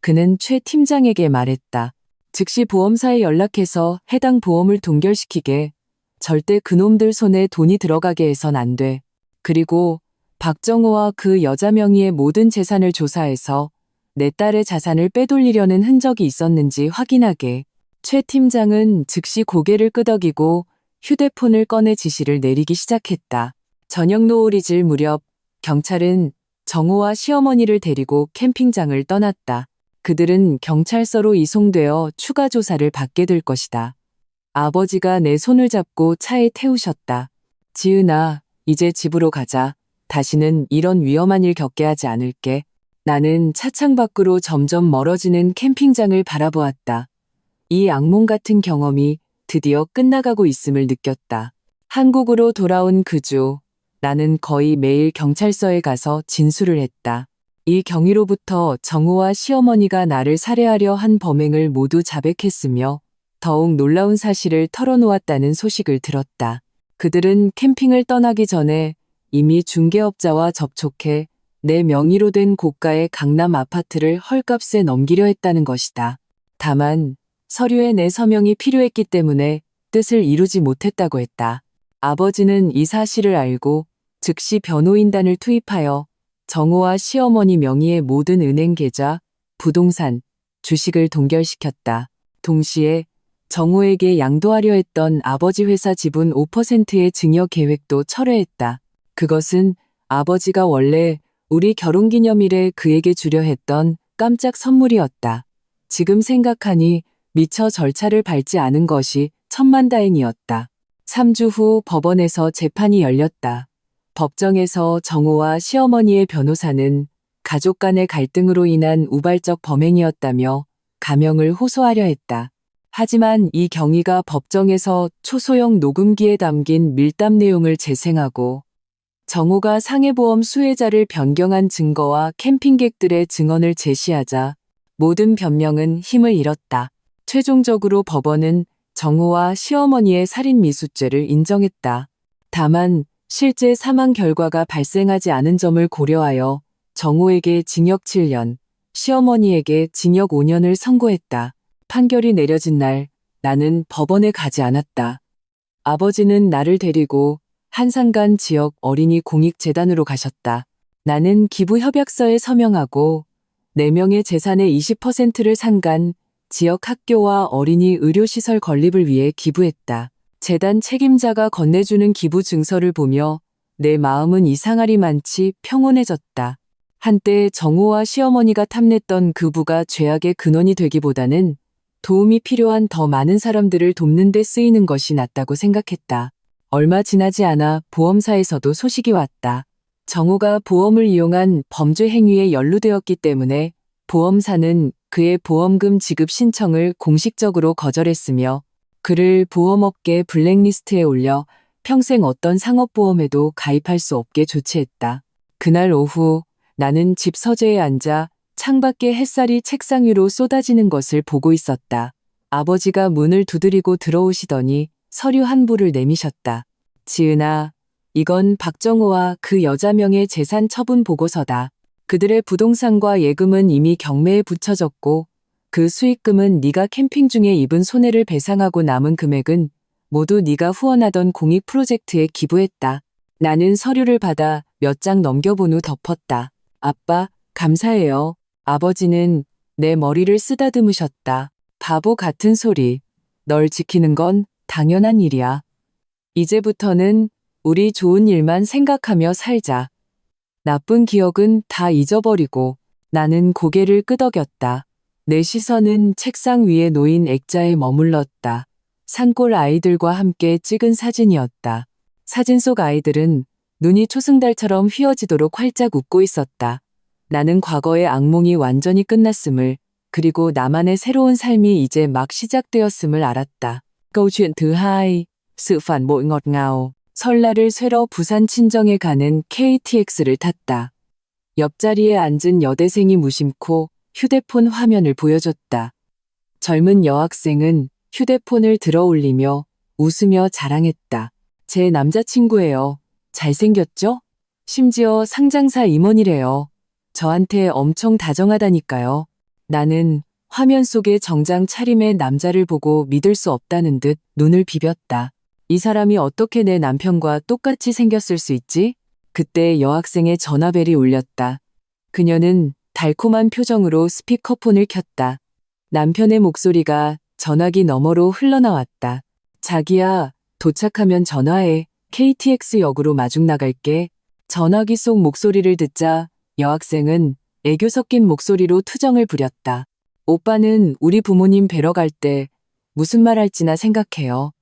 [SPEAKER 1] 그는 최 팀장에게 말했다. 즉시 보험사에 연락해서 해당 보험을 동결시키게. 절대 그놈들 손에 돈이 들어가게 해선 안 돼. 그리고 박정호와 그 여자 명의의 모든 재산을 조사해서 내 딸의 자산을 빼돌리려는 흔적이 있었는지 확인하게. 최 팀장은 즉시 고개를 끄덕이고 휴대폰을 꺼내 지시를 내리기 시작했다. 저녁 노을이 질 무렵 경찰은 정호와 시어머니를 데리고 캠핑장을 떠났다. 그들은 경찰서로 이송되어 추가 조사를 받게 될 것이다. 아버지가 내 손을 잡고 차에 태우셨다. 지은아, 이제 집으로 가자. 다시는 이런 위험한 일 겪게 하지 않을게. 나는 차창 밖으로 점점 멀어지는 캠핑장을 바라보았다. 이 악몽 같은 경험이 드디어 끝나가고 있음을 느꼈다. 한국으로 돌아온 그 주, 나는 거의 매일 경찰서에 가서 진술을 했다. 이 경위로부터 정호와 시어머니가 나를 살해하려 한 범행을 모두 자백했으며 더욱 놀라운 사실을 털어놓았다는 소식을 들었다. 그들은 캠핑을 떠나기 전에 이미 중개업자와 접촉해 내 명의로 된 고가의 강남 아파트를 헐값에 넘기려 했다는 것이다. 다만 서류에 내 서명이 필요했기 때문에 뜻을 이루지 못했다고 했다. 아버지는 이 사실을 알고 즉시 변호인단을 투입하여 정호와 시어머니 명의의 모든 은행 계좌, 부동산, 주식을 동결시켰다. 동시에 정호에게 양도하려 했던 아버지 회사 지분 5%의 증여 계획도 철회했다. 그것은 아버지가 원래 우리 결혼기념일에 그에게 주려 했던 깜짝 선물이었다. 지금 생각하니 미처 절차를 밟지 않은 것이 천만다행이었다. 3주 후 법원에서 재판이 열렸다. 법정에서 정호와 시어머니의 변호사는 가족 간의 갈등으로 인한 우발적 범행이었다며 가명을 호소하려 했다. 하지만 이 경위가 법정에서 초소형 녹음기에 담긴 밀담 내용을 재생하고 정호가 상해보험 수혜자를 변경한 증거와 캠핑객들의 증언을 제시하자 모든 변명은 힘을 잃었다. 최종적으로 법원은 정호와 시어머니의 살인미수죄를 인정했다. 다만 실제 사망 결과가 발생하지 않은 점을 고려하여 정호에게 징역 7년, 시어머니에게 징역 5년을 선고했다. 판결이 내려진 날 나는 법원에 가지 않았다. 아버지는 나를 데리고 한산간 지역 어린이 공익재단으로 가셨다. 나는 기부협약서에 서명하고 4명의 재산의 20%를 산간 지역 학교와 어린이 의료시설 건립을 위해 기부했다. 재단 책임자가 건네주는 기부 증서를 보며 내 마음은 이상하리만치 평온해졌다. 한때 정호와 시어머니가 탐냈던 그 부가 죄악의 근원이 되기보다는 도움이 필요한 더 많은 사람들을 돕는 데 쓰이는 것이 낫다고 생각했다. 얼마 지나지 않아 보험사에서도 소식이 왔다. 정호가 보험을 이용한 범죄 행위에 연루되었기 때문에 보험사는 그의 보험금 지급 신청을 공식적으로 거절했으며 그를 보험업계 블랙리스트에 올려 평생 어떤 상업보험에도 가입할 수 없게 조치했다. 그날 오후 나는 집 서재에 앉아 창밖에 햇살이 책상 위로 쏟아지는 것을 보고 있었다. 아버지가 문을 두드리고 들어오시더니 서류 한 부를 내미셨다. 지은아, 이건 박정호와 그 여자 명의 재산 처분 보고서다. 그들의 부동산과 예금은 이미 경매에 붙여졌고 그 수익금은 네가 캠핑 중에 입은 손해를 배상하고 남은 금액은 모두 네가 후원하던 공익 프로젝트에 기부했다. 나는 서류를 받아 몇 장 넘겨본 후 덮었다. 아빠, 감사해요. 아버지는 내 머리를 쓰다듬으셨다. 바보 같은 소리. 널 지키는 건 당연한 일이야. 이제부터는 우리 좋은 일만 생각하며 살자. 나쁜 기억은 다 잊어버리고. 나는 고개를 끄덕였다. 내 시선은 책상 위에 놓인 액자에 머물렀다. 산골 아이들과 함께 찍은 사진이었다. 사진 속 아이들은 눈이 초승달처럼 휘어지도록 활짝 웃고 있었다. 나는 과거의 악몽이 완전히 끝났음을, 그리고 나만의 새로운 삶이 이제 막 시작되었음을 알았다. Câu chuyện thứ hai, sự phản bội ngọt ngào. 설날을 쇠러 부산 친정에 가는 KTX를 탔다. 옆자리에 앉은 여대생이 무심코 휴대폰 화면을 보여줬다. 젊은 여학생은 휴대폰을 들어 올리며 웃으며 자랑했다. 제 남자친구예요. 잘생겼죠? 심지어 상장사 임원이래요. 저한테 엄청 다정하다니까요. 나는 화면 속의 정장 차림의 남자를 보고 믿을 수 없다는 듯 눈을 비볐다. 이 사람이 어떻게 내 남편과 똑같이 생겼을 수 있지? 그때 여학생의 전화벨이 울렸다. 그녀는 달콤한 표정으로 스피커폰을 켰다. 남편의 목소리가 전화기 너머로 흘러나왔다. 자기야, 도착하면 전화해. KTX역으로 마중 나갈게. 전화기 속 목소리를 듣자 여학생은 애교 섞인 목소리로 투정을 부렸다. 오빠는 우리 부모님 뵈러 갈 때 무슨 말 할지나 생각해요.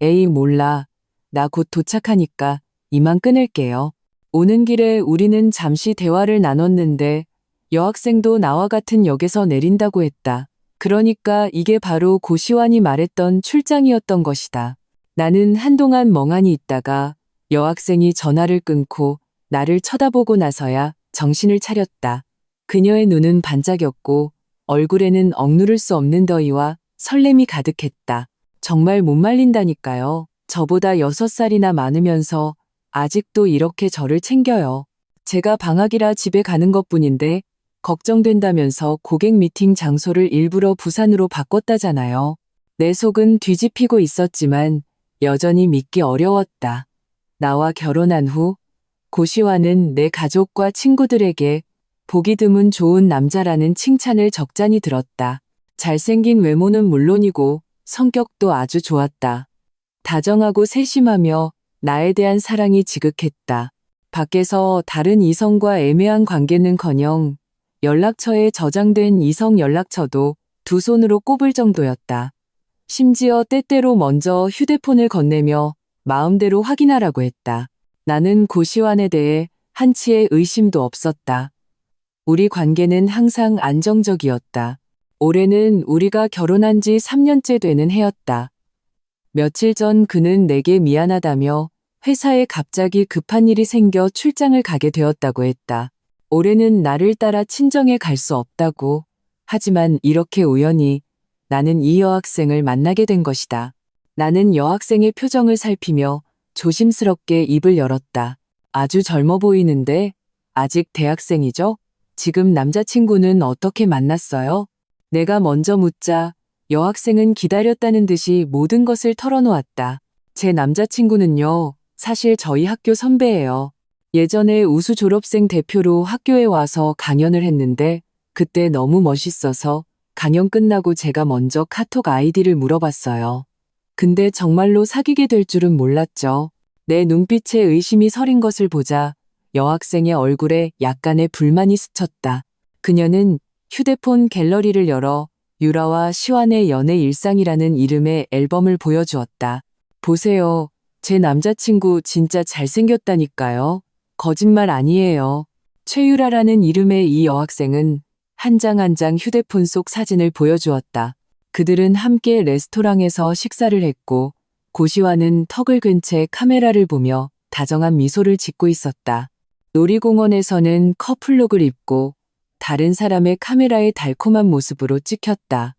[SPEAKER 1] 에이, 몰라. 나 곧 도착하니까 이만 끊을게요. 오는 길에 우리는 잠시 대화를 나눴는데 여학생도 나와 같은 역에서 내린다고 했다. 그러니까 이게 바로 고시환이 말했던 출장이었던 것이다. 나는 한동안 멍하니 있다가 여학생이 전화를 끊고 나를 쳐다보고 나서야 정신을 차렸다. 그녀의 눈은 반짝였고 얼굴에는 억누를 수 없는 더위와 설렘이 가득했다. 정말 못 말린다니까요. 저보다 6살이나 많으면서 아직도 이렇게 저를 챙겨요. 제가 방학이라 집에 가는 것뿐인데 걱정된다면서 고객 미팅 장소를 일부러 부산으로 바꿨다잖아요. 내 속은 뒤집히고 있었지만 여전히 믿기 어려웠다. 나와 결혼한 후 고시환은 내 가족과 친구들에게 보기 드문 좋은 남자라는 칭찬을 적잖이 들었다. 잘생긴 외모는 물론이고 성격도 아주 좋았다. 다정하고 세심하며 나에 대한 사랑이 지극했다. 밖에서 다른 이성과 애매한 관계는커녕 연락처에 저장된 이성 연락처도 두 손으로 꼽을 정도였다. 심지어 때때로 먼저 휴대폰을 건네며 마음대로 확인하라고 했다. 나는 고시환에 대해 한치의 의심도 없었다. 우리 관계는 항상 안정적이었다. 올해는 우리가 결혼한 지 3년째 되는 해였다. 며칠 전 그는 내게 미안하다며 회사에 갑자기 급한 일이 생겨 출장을 가게 되었다고 했다. 올해는 나를 따라 친정에 갈 수 없다고. 하지만 이렇게 우연히 나는 이 여학생을 만나게 된 것이다. 나는 여학생의 표정을 살피며 조심스럽게 입을 열었다. 아주 젊어 보이는데 아직 대학생이죠? 지금 남자친구는 어떻게 만났어요? 내가 먼저 묻자 여학생은 기다렸다는 듯이 모든 것을 털어놓았다. 제 남자친구는요, 사실 저희 학교 선배예요. 예전에 우수 졸업생 대표로 학교에 와서 강연을 했는데 그때 너무 멋있어서 강연 끝나고 제가 먼저 카톡 아이디를 물어봤어요. 근데 정말로 사귀게 될 줄은 몰랐죠. 내 눈빛에 의심이 서린 것을 보자 여학생의 얼굴에 약간의 불만이 스쳤다. 그녀는 휴대폰 갤러리를 열어 유라와 시완의 연애 일상이라는 이름의 앨범을 보여주었다. 보세요. 제 남자친구 진짜 잘생겼다니까요. 거짓말 아니에요. 최유라라는 이름의 이 여학생은 한 장 한 장 휴대폰 속 사진을 보여주었다. 그들은 함께 레스토랑에서 식사를 했고 고시환은 턱을 괸 채 카메라를 보며 다정한 미소를 짓고 있었다. 놀이공원에서는 커플룩을 입고 다른 사람의 카메라에 달콤한 모습으로 찍혔다.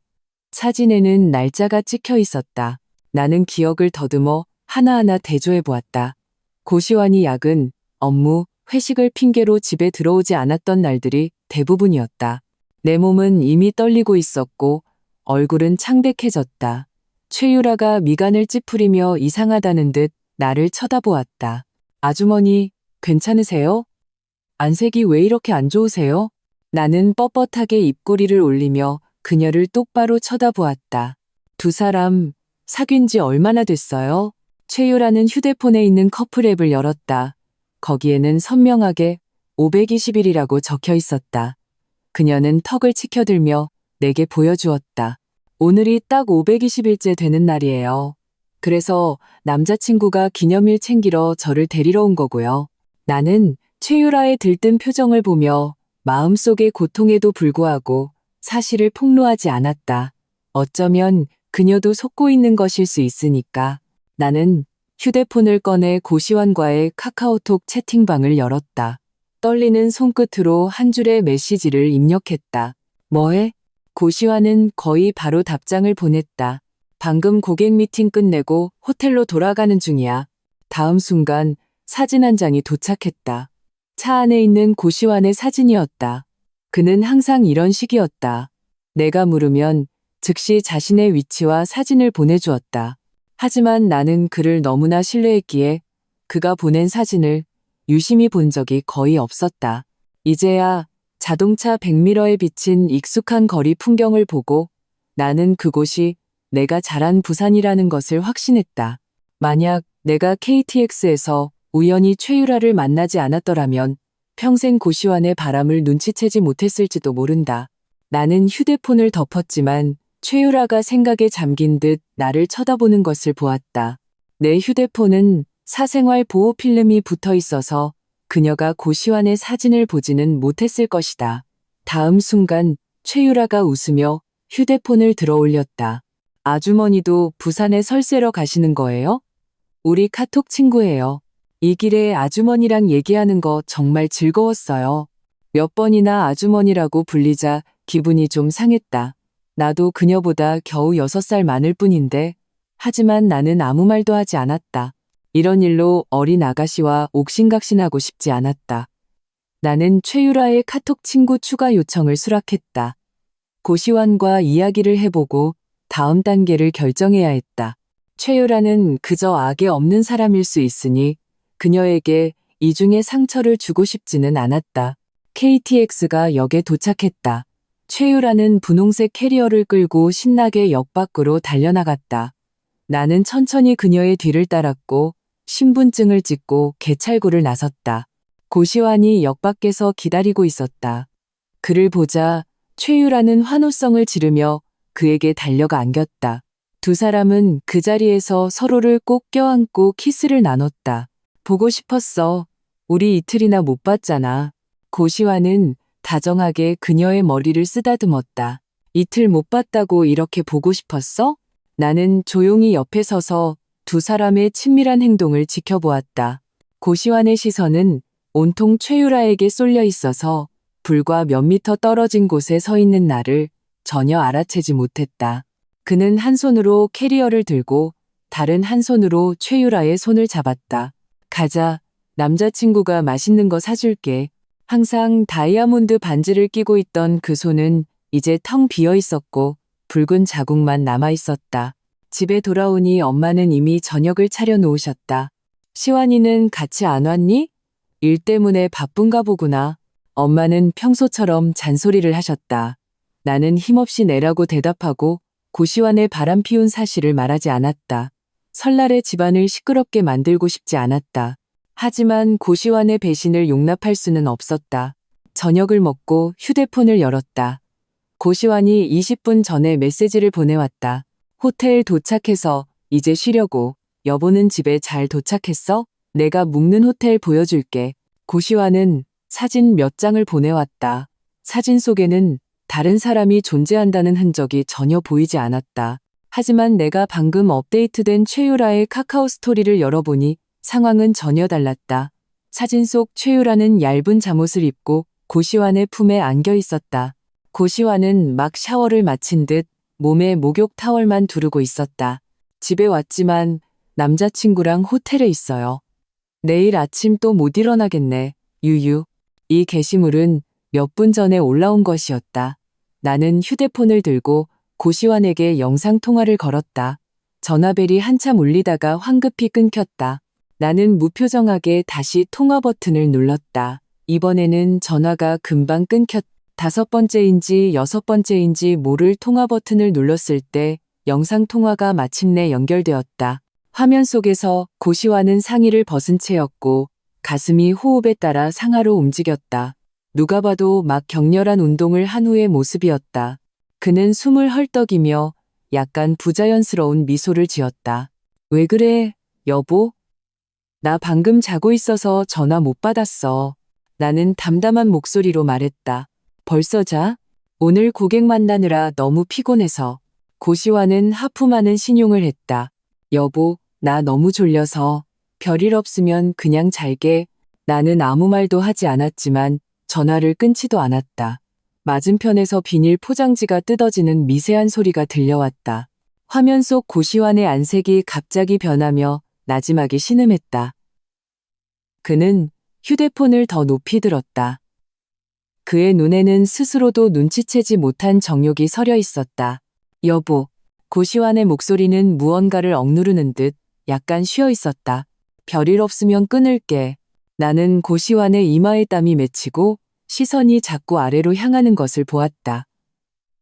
[SPEAKER 1] 사진에는 날짜가 찍혀 있었다. 나는 기억을 더듬어 하나하나 대조해 보았다. 고시환이 야근, 업무, 회식을 핑계로 집에 들어오지 않았던 날들이 대부분이었다. 내 몸은 이미 떨리고 있었고 얼굴은 창백해졌다. 최유라가 미간을 찌푸리며 이상하다는 듯 나를 쳐다보았다. 아주머니, 괜찮으세요? 안색이 왜 이렇게 안 좋으세요? 나는 뻣뻣하게 입꼬리를 올리며 그녀를 똑바로 쳐다보았다. 두 사람 사귄 지 얼마나 됐어요? 최유라는 휴대폰에 있는 커플 앱을 열었다. 거기에는 선명하게 520일이라고 적혀 있었다. 그녀는 턱을 치켜들며 내게 보여주었다. 오늘이 딱 520일째 되는 날이에요. 그래서 남자친구가 기념일 챙기러 저를 데리러 온 거고요. 나는 최유라의 들뜬 표정을 보며 마음속의 고통에도 불구하고 사실을 폭로하지 않았다. 어쩌면 그녀도 속고 있는 것일 수 있으니까. 나는 휴대폰을 꺼내 고시환과의 카카오톡 채팅방을 열었다. 떨리는 손끝으로 한 줄의 메시지를 입력했다. 뭐해? 고시환은 거의 바로 답장을 보냈다. 방금 고객 미팅 끝내고 호텔로 돌아가는 중이야. 다음 순간 사진 한 장이 도착했다. 차 안에 있는 고시환의 사진이었다. 그는 항상 이런 식이었다. 내가 물으면 즉시 자신의 위치와 사진을 보내주었다. 하지만 나는 그를 너무나 신뢰했기에 그가 보낸 사진을 유심히 본 적이 거의 없었다. 이제야 자동차 백미러에 비친 익숙한 거리 풍경을 보고 나는 그곳이 내가 자란 부산이라는 것을 확신했다. 만약 내가 KTX에서 우연히 최유라를 만나지 않았더라면 평생 고시환의 바람을 눈치채지 못했을지도 모른다. 나는 휴대폰을 덮었지만 최유라가 생각에 잠긴 듯 나를 쳐다보는 것을 보았다. 내 휴대폰은 사생활 보호 필름이 붙어 있어서 그녀가 고시환의 사진을 보지는 못했을 것이다. 다음 순간 최유라가 웃으며 휴대폰을 들어 올렸다. 아주머니도 부산에 설세러 가시는 거예요? 우리 카톡 친구예요. 이 길에 아주머니랑 얘기하는 거 정말 즐거웠어요. 몇 번이나 아주머니라고 불리자 기분이 좀 상했다. 나도 그녀보다 겨우 6살 많을 뿐인데 하지만 나는 아무 말도 하지 않았다. 이런 일로 어린 아가씨와 옥신각신하고 싶지 않았다. 나는 최유라의 카톡 친구 추가 요청을 수락했다. 고시환과 이야기를 해보고 다음 단계를 결정해야 했다. 최유라는 그저 악에 없는 사람일 수 있으니 그녀에게 이중의 상처를 주고 싶지는 않았다. KTX가 역에 도착했다. 최유라는 분홍색 캐리어를 끌고 신나게 역 밖으로 달려나갔다. 나는 천천히 그녀의 뒤를 따랐고 신분증을 찍고 개찰구를 나섰다. 고시환이 역 밖에서 기다리고 있었다. 그를 보자 최유라는 환호성을 지르며 그에게 달려가 안겼다. 두 사람은 그 자리에서 서로를 꼭 껴안고 키스를 나눴다. 보고 싶었어. 우리 이틀이나 못 봤잖아. 고시환은 다정하게 그녀의 머리를 쓰다듬었다. 이틀 못 봤다고 이렇게 보고 싶었어? 나는 조용히 옆에 서서 두 사람의 친밀한 행동을 지켜보았다. 고시환의 시선은 온통 최유라에게 쏠려 있어서 불과 몇 미터 떨어진 곳에 서 있는 나를 전혀 알아채지 못했다. 그는 한 손으로 캐리어를 들고 다른 한 손으로 최유라의 손을 잡았다. 가자. 남자친구가 맛있는 거 사줄게. 항상 다이아몬드 반지를 끼고 있던 그 손은 이제 텅 비어 있었고 붉은 자국만 남아 있었다. 집에 돌아오니 엄마는 이미 저녁을 차려 놓으셨다. 시완이는 같이 안 왔니? 일 때문에 바쁜가 보구나. 엄마는 평소처럼 잔소리를 하셨다. 나는 힘없이 내라고 대답하고 고시환의 바람 피운 사실을 말하지 않았다. 설날에 집안을 시끄럽게 만들고 싶지 않았다. 하지만 고시환의 배신을 용납할 수는 없었다. 저녁을 먹고 휴대폰을 열었다. 고시환이 20분 전에 메시지를 보내왔다. 호텔 도착해서 이제 쉬려고. 여보는 집에 잘 도착했어? 내가 묵는 호텔 보여줄게. 고시환은 사진 몇 장을 보내왔다. 사진 속에는 다른 사람이 존재한다는 흔적이 전혀 보이지 않았다. 하지만 내가 방금 업데이트된 최유라의 카카오 스토리를 열어보니 상황은 전혀 달랐다. 사진 속 최유라는 얇은 잠옷을 입고 고시환의 품에 안겨 있었다. 고시환은 막 샤워를 마친 듯 몸에 목욕 타월만 두르고 있었다. 집에 왔지만 남자친구랑 호텔에 있어요. 내일 아침 또 못 일어나겠네. 유유. 이 게시물은 몇 분 전에 올라온 것이었다. 나는 휴대폰을 들고 고시환에게 영상통화를 걸었다. 전화벨이 한참 울리다가 황급히 끊겼다. 나는 무표정하게 다시 통화 버튼을 눌렀다. 이번에는 전화가 금방 끊겼다. 5번째인지 6번째인지 모를 통화 버튼을 눌렀을 때 영상통화가 마침내 연결되었다. 화면 속에서 고시환은 상의를 벗은 채였고 가슴이 호흡에 따라 상하로 움직였다. 누가 봐도 막 격렬한 운동을 한 후의 모습이었다. 그는 숨을 헐떡이며 약간 부자연스러운 미소를 지었다. 왜 그래, 여보? 나 방금 자고 있어서 전화 못 받았어. 나는 담담한 목소리로 말했다. 벌써 자? 오늘 고객 만나느라 너무 피곤해서. 고시환은 하품하는 신용을 했다. 여보, 나 너무 졸려서. 별일 없으면 그냥 잘게. 나는 아무 말도 하지 않았지만 전화를 끊지도 않았다. 맞은편에서 비닐 포장지가 뜯어지는 미세한 소리가 들려왔다. 화면 속 고시환의 안색이 갑자기 변하며 나지막이 신음했다. 그는 휴대폰을 더 높이 들었다. 그의 눈에는 스스로도 눈치채지 못한 정욕이 서려 있었다. 여보. 고시환의 목소리는 무언가를 억누르는 듯 약간 쉬어 있었다. 별일 없으면 끊을게. 나는 고시환의 이마에 땀이 맺히고 시선이 자꾸 아래로 향하는 것을 보았다.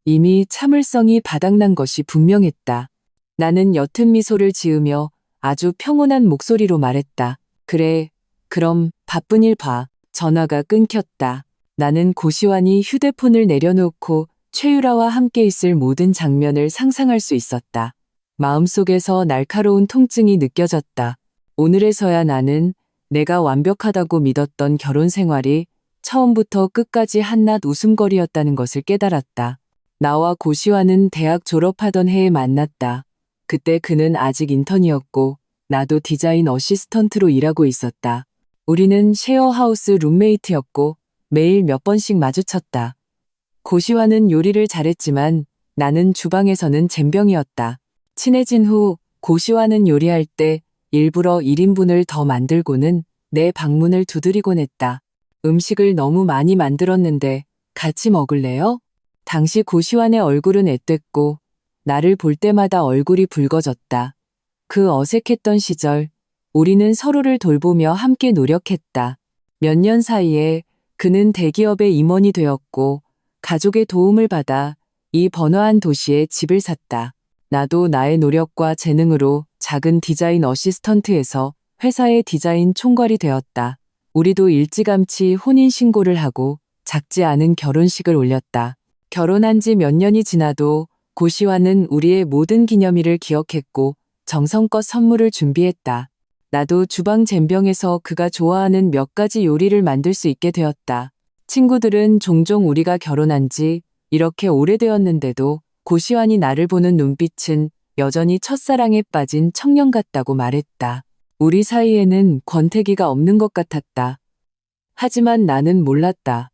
[SPEAKER 1] 이미 참을성이 바닥난 것이 분명했다. 나는 옅은 미소를 지으며 아주 평온한 목소리로 말했다. 그래, 그럼 바쁜 일 봐. 전화가 끊겼다. 나는 고시환이 휴대폰을 내려놓고 최유라와 함께 있을 모든 장면을 상상할 수 있었다. 마음속에서 날카로운 통증이 느껴졌다. 오늘에서야 나는 내가 완벽하다고 믿었던 결혼 생활이 처음부터 끝까지 한낱 웃음거리였다는 것을 깨달았다. 나와 고시환은 대학 졸업하던 해에 만났다. 그때 그는 아직 인턴이었고 나도 디자인 어시스턴트로 일하고 있었다. 우리는 쉐어하우스 룸메이트였고 매일 몇 번씩 마주쳤다. 고시환은 요리를 잘했지만 나는 주방에서는 젬병이었다. 친해진 후 고시환은 요리할 때 일부러 1인분을 더 만들고는 내 방문을 두드리곤 했다. 음식을 너무 많이 만들었는데 같이 먹을래요? 당시 고시환의 얼굴은 앳됐고 나를 볼 때마다 얼굴이 붉어졌다. 그 어색했던 시절 우리는 서로를 돌보며 함께 노력했다. 몇 년 사이에 그는 대기업의 임원이 되었고 가족의 도움을 받아 이 번화한 도시에 집을 샀다. 나도 나의 노력과 재능으로 작은 디자인 어시스턴트에서 회사의 디자인 총괄이 되었다. 우리도 일찌감치 혼인신고를 하고 작지 않은 결혼식을 올렸다. 결혼한 지 몇 년이 지나도 고시환은 우리의 모든 기념일을 기억했고 정성껏 선물을 준비했다. 나도 주방 젬병에서 그가 좋아하는 몇 가지 요리를 만들 수 있게 되었다. 친구들은 종종 우리가 결혼한 지 이렇게 오래되었는데도 고시환이 나를 보는 눈빛은 여전히 첫사랑에 빠진 청년 같다고 말했다. 우리 사이에는 권태기가 없는 것 같았다. 하지만 나는 몰랐다.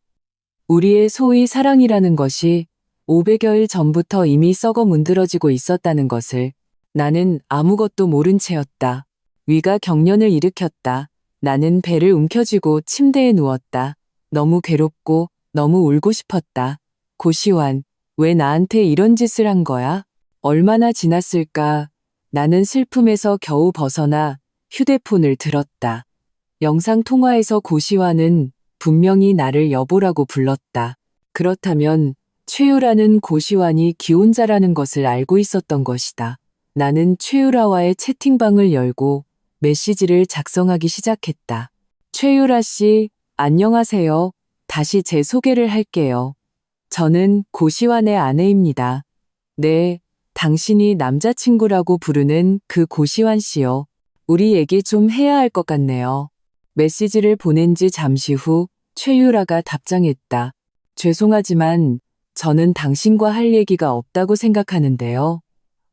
[SPEAKER 1] 우리의 소위 사랑이라는 것이 500여일 전부터 이미 썩어 문드러지고 있었다는 것을. 나는 아무것도 모른 채였다. 위가 경련을 일으켰다. 나는 배를 움켜쥐고 침대에 누웠다. 너무 괴롭고 너무 울고 싶었다. 고시환, 왜 나한테 이런 짓을 한 거야? 얼마나 지났을까? 나는 슬픔에서 겨우 벗어나 휴대폰을 들었다. 영상통화에서 고시환은 분명히 나를 여보라고 불렀다. 그렇다면 최유라는 고시환이 기혼자라는 것을 알고 있었던 것이다. 나는 최유라와의 채팅방을 열고 메시지를 작성하기 시작했다. 최유라 씨, 안녕하세요. 다시 제 소개를 할게요. 저는 고시환의 아내입니다. 네, 당신이 남자친구라고 부르는 그 고시환 씨요. 우리 얘기 좀 해야 할 것 같네요. 메시지를 보낸 지 잠시 후 최유라가 답장했다. 죄송하지만 저는 당신과 할 얘기가 없다고 생각하는데요.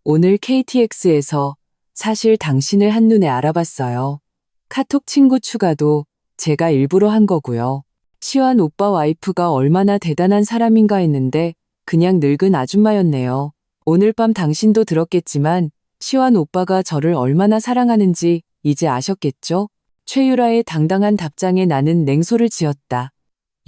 [SPEAKER 1] 오늘 KTX에서 사실 당신을 한눈에 알아봤어요. 카톡 친구 추가도 제가 일부러 한 거고요. 시환 오빠 와이프가 얼마나 대단한 사람인가 했는데 그냥 늙은 아줌마였네요. 오늘 밤 당신도 들었겠지만 시환 오빠가 저를 얼마나 사랑하는지 이제 아셨겠죠? 최유라의 당당한 답장에 나는 냉소를 지었다.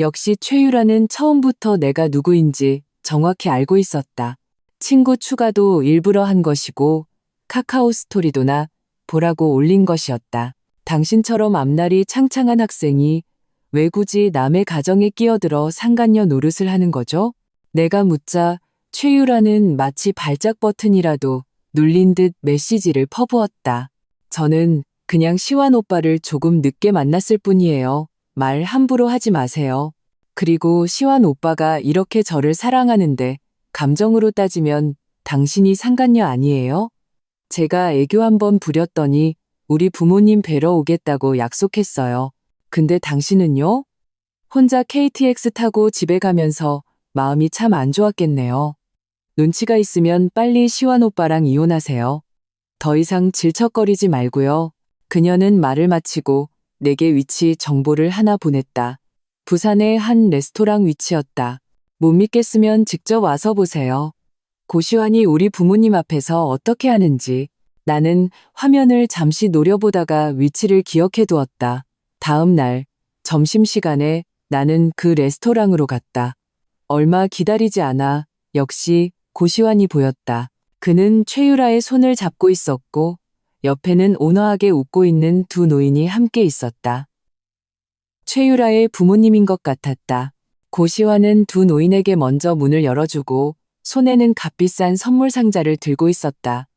[SPEAKER 1] 역시 최유라는 처음부터 내가 누구인지 정확히 알고 있었다. 친구 추가도 일부러 한 것이고 카카오 스토리도나 보라고 올린 것이었다. 당신처럼 앞날이 창창한 학생이 왜 굳이 남의 가정에 끼어들어 상간녀 노릇을 하는 거죠? 내가 묻자 최유라는 마치 발작 버튼이라도 눌린 듯 메시지를 퍼부었다. 저는 그냥 시환 오빠를 조금 늦게 만났을 뿐이에요. 말 함부로 하지 마세요. 그리고 시환 오빠가 이렇게 저를 사랑하는데 감정으로 따지면 당신이 상간녀 아니에요? 제가 애교 한번 부렸더니 우리 부모님 뵈러 오겠다고 약속했어요. 근데 당신은요? 혼자 KTX 타고 집에 가면서 마음이 참 안 좋았겠네요. 눈치가 있으면 빨리 시환 오빠랑 이혼하세요. 더 이상 질척거리지 말고요. 그녀는 말을 마치고 내게 위치 정보를 하나 보냈다. 부산의 한 레스토랑 위치였다. 못 믿겠으면 직접 와서 보세요. 고시환이 우리 부모님 앞에서 어떻게 하는지. 나는 화면을 잠시 노려보다가 위치를 기억해 두었다. 다음 날 점심시간에 나는 그 레스토랑으로 갔다. 얼마 기다리지 않아 역시 고시환이 보였다. 그는 최유라의 손을 잡고 있었고 옆에는 온화하게 웃고 있는 두 노인이 함께 있었다. 최유라의 부모님인 것 같았다. 고시환은 두 노인에게 먼저 문을 열어주고 손에는 값비싼 선물 상자를 들고 있었다.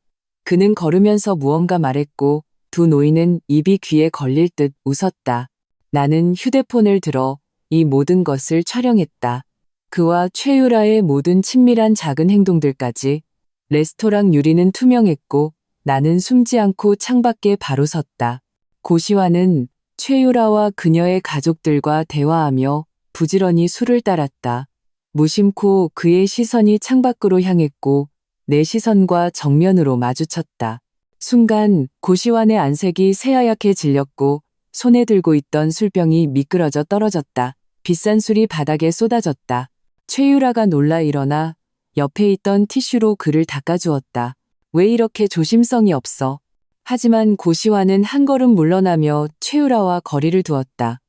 [SPEAKER 1] 그는 걸으면서 무언가 말했고 두 노인은 입이 귀에 걸릴 듯 웃었다. 나는 휴대폰을 들어 이 모든 것을 촬영했다. 그와 최유라의 모든 친밀한 작은 행동들까지. 레스토랑 유리는 투명했고 나는 숨지 않고 창밖에 바로 섰다. 고시환은 최유라와 그녀의 가족들과 대화하며 부지런히 술을 따랐다. 무심코 그의 시선이 창밖으로 향했고 내 시선과 정면으로 마주쳤다. 순간 고시환의 안색이 새하얗게 질렸고 손에 들고 있던 술병이 미끄러져 떨어졌다. 비싼 술이 바닥에 쏟아졌다. 최유라가 놀라 일어나 옆에 있던 티슈로 그를 닦아주었다. 왜 이렇게 조심성이 없어? 하지만 고시환은 한 걸음 물러나며 최유라와 거리를 두었다.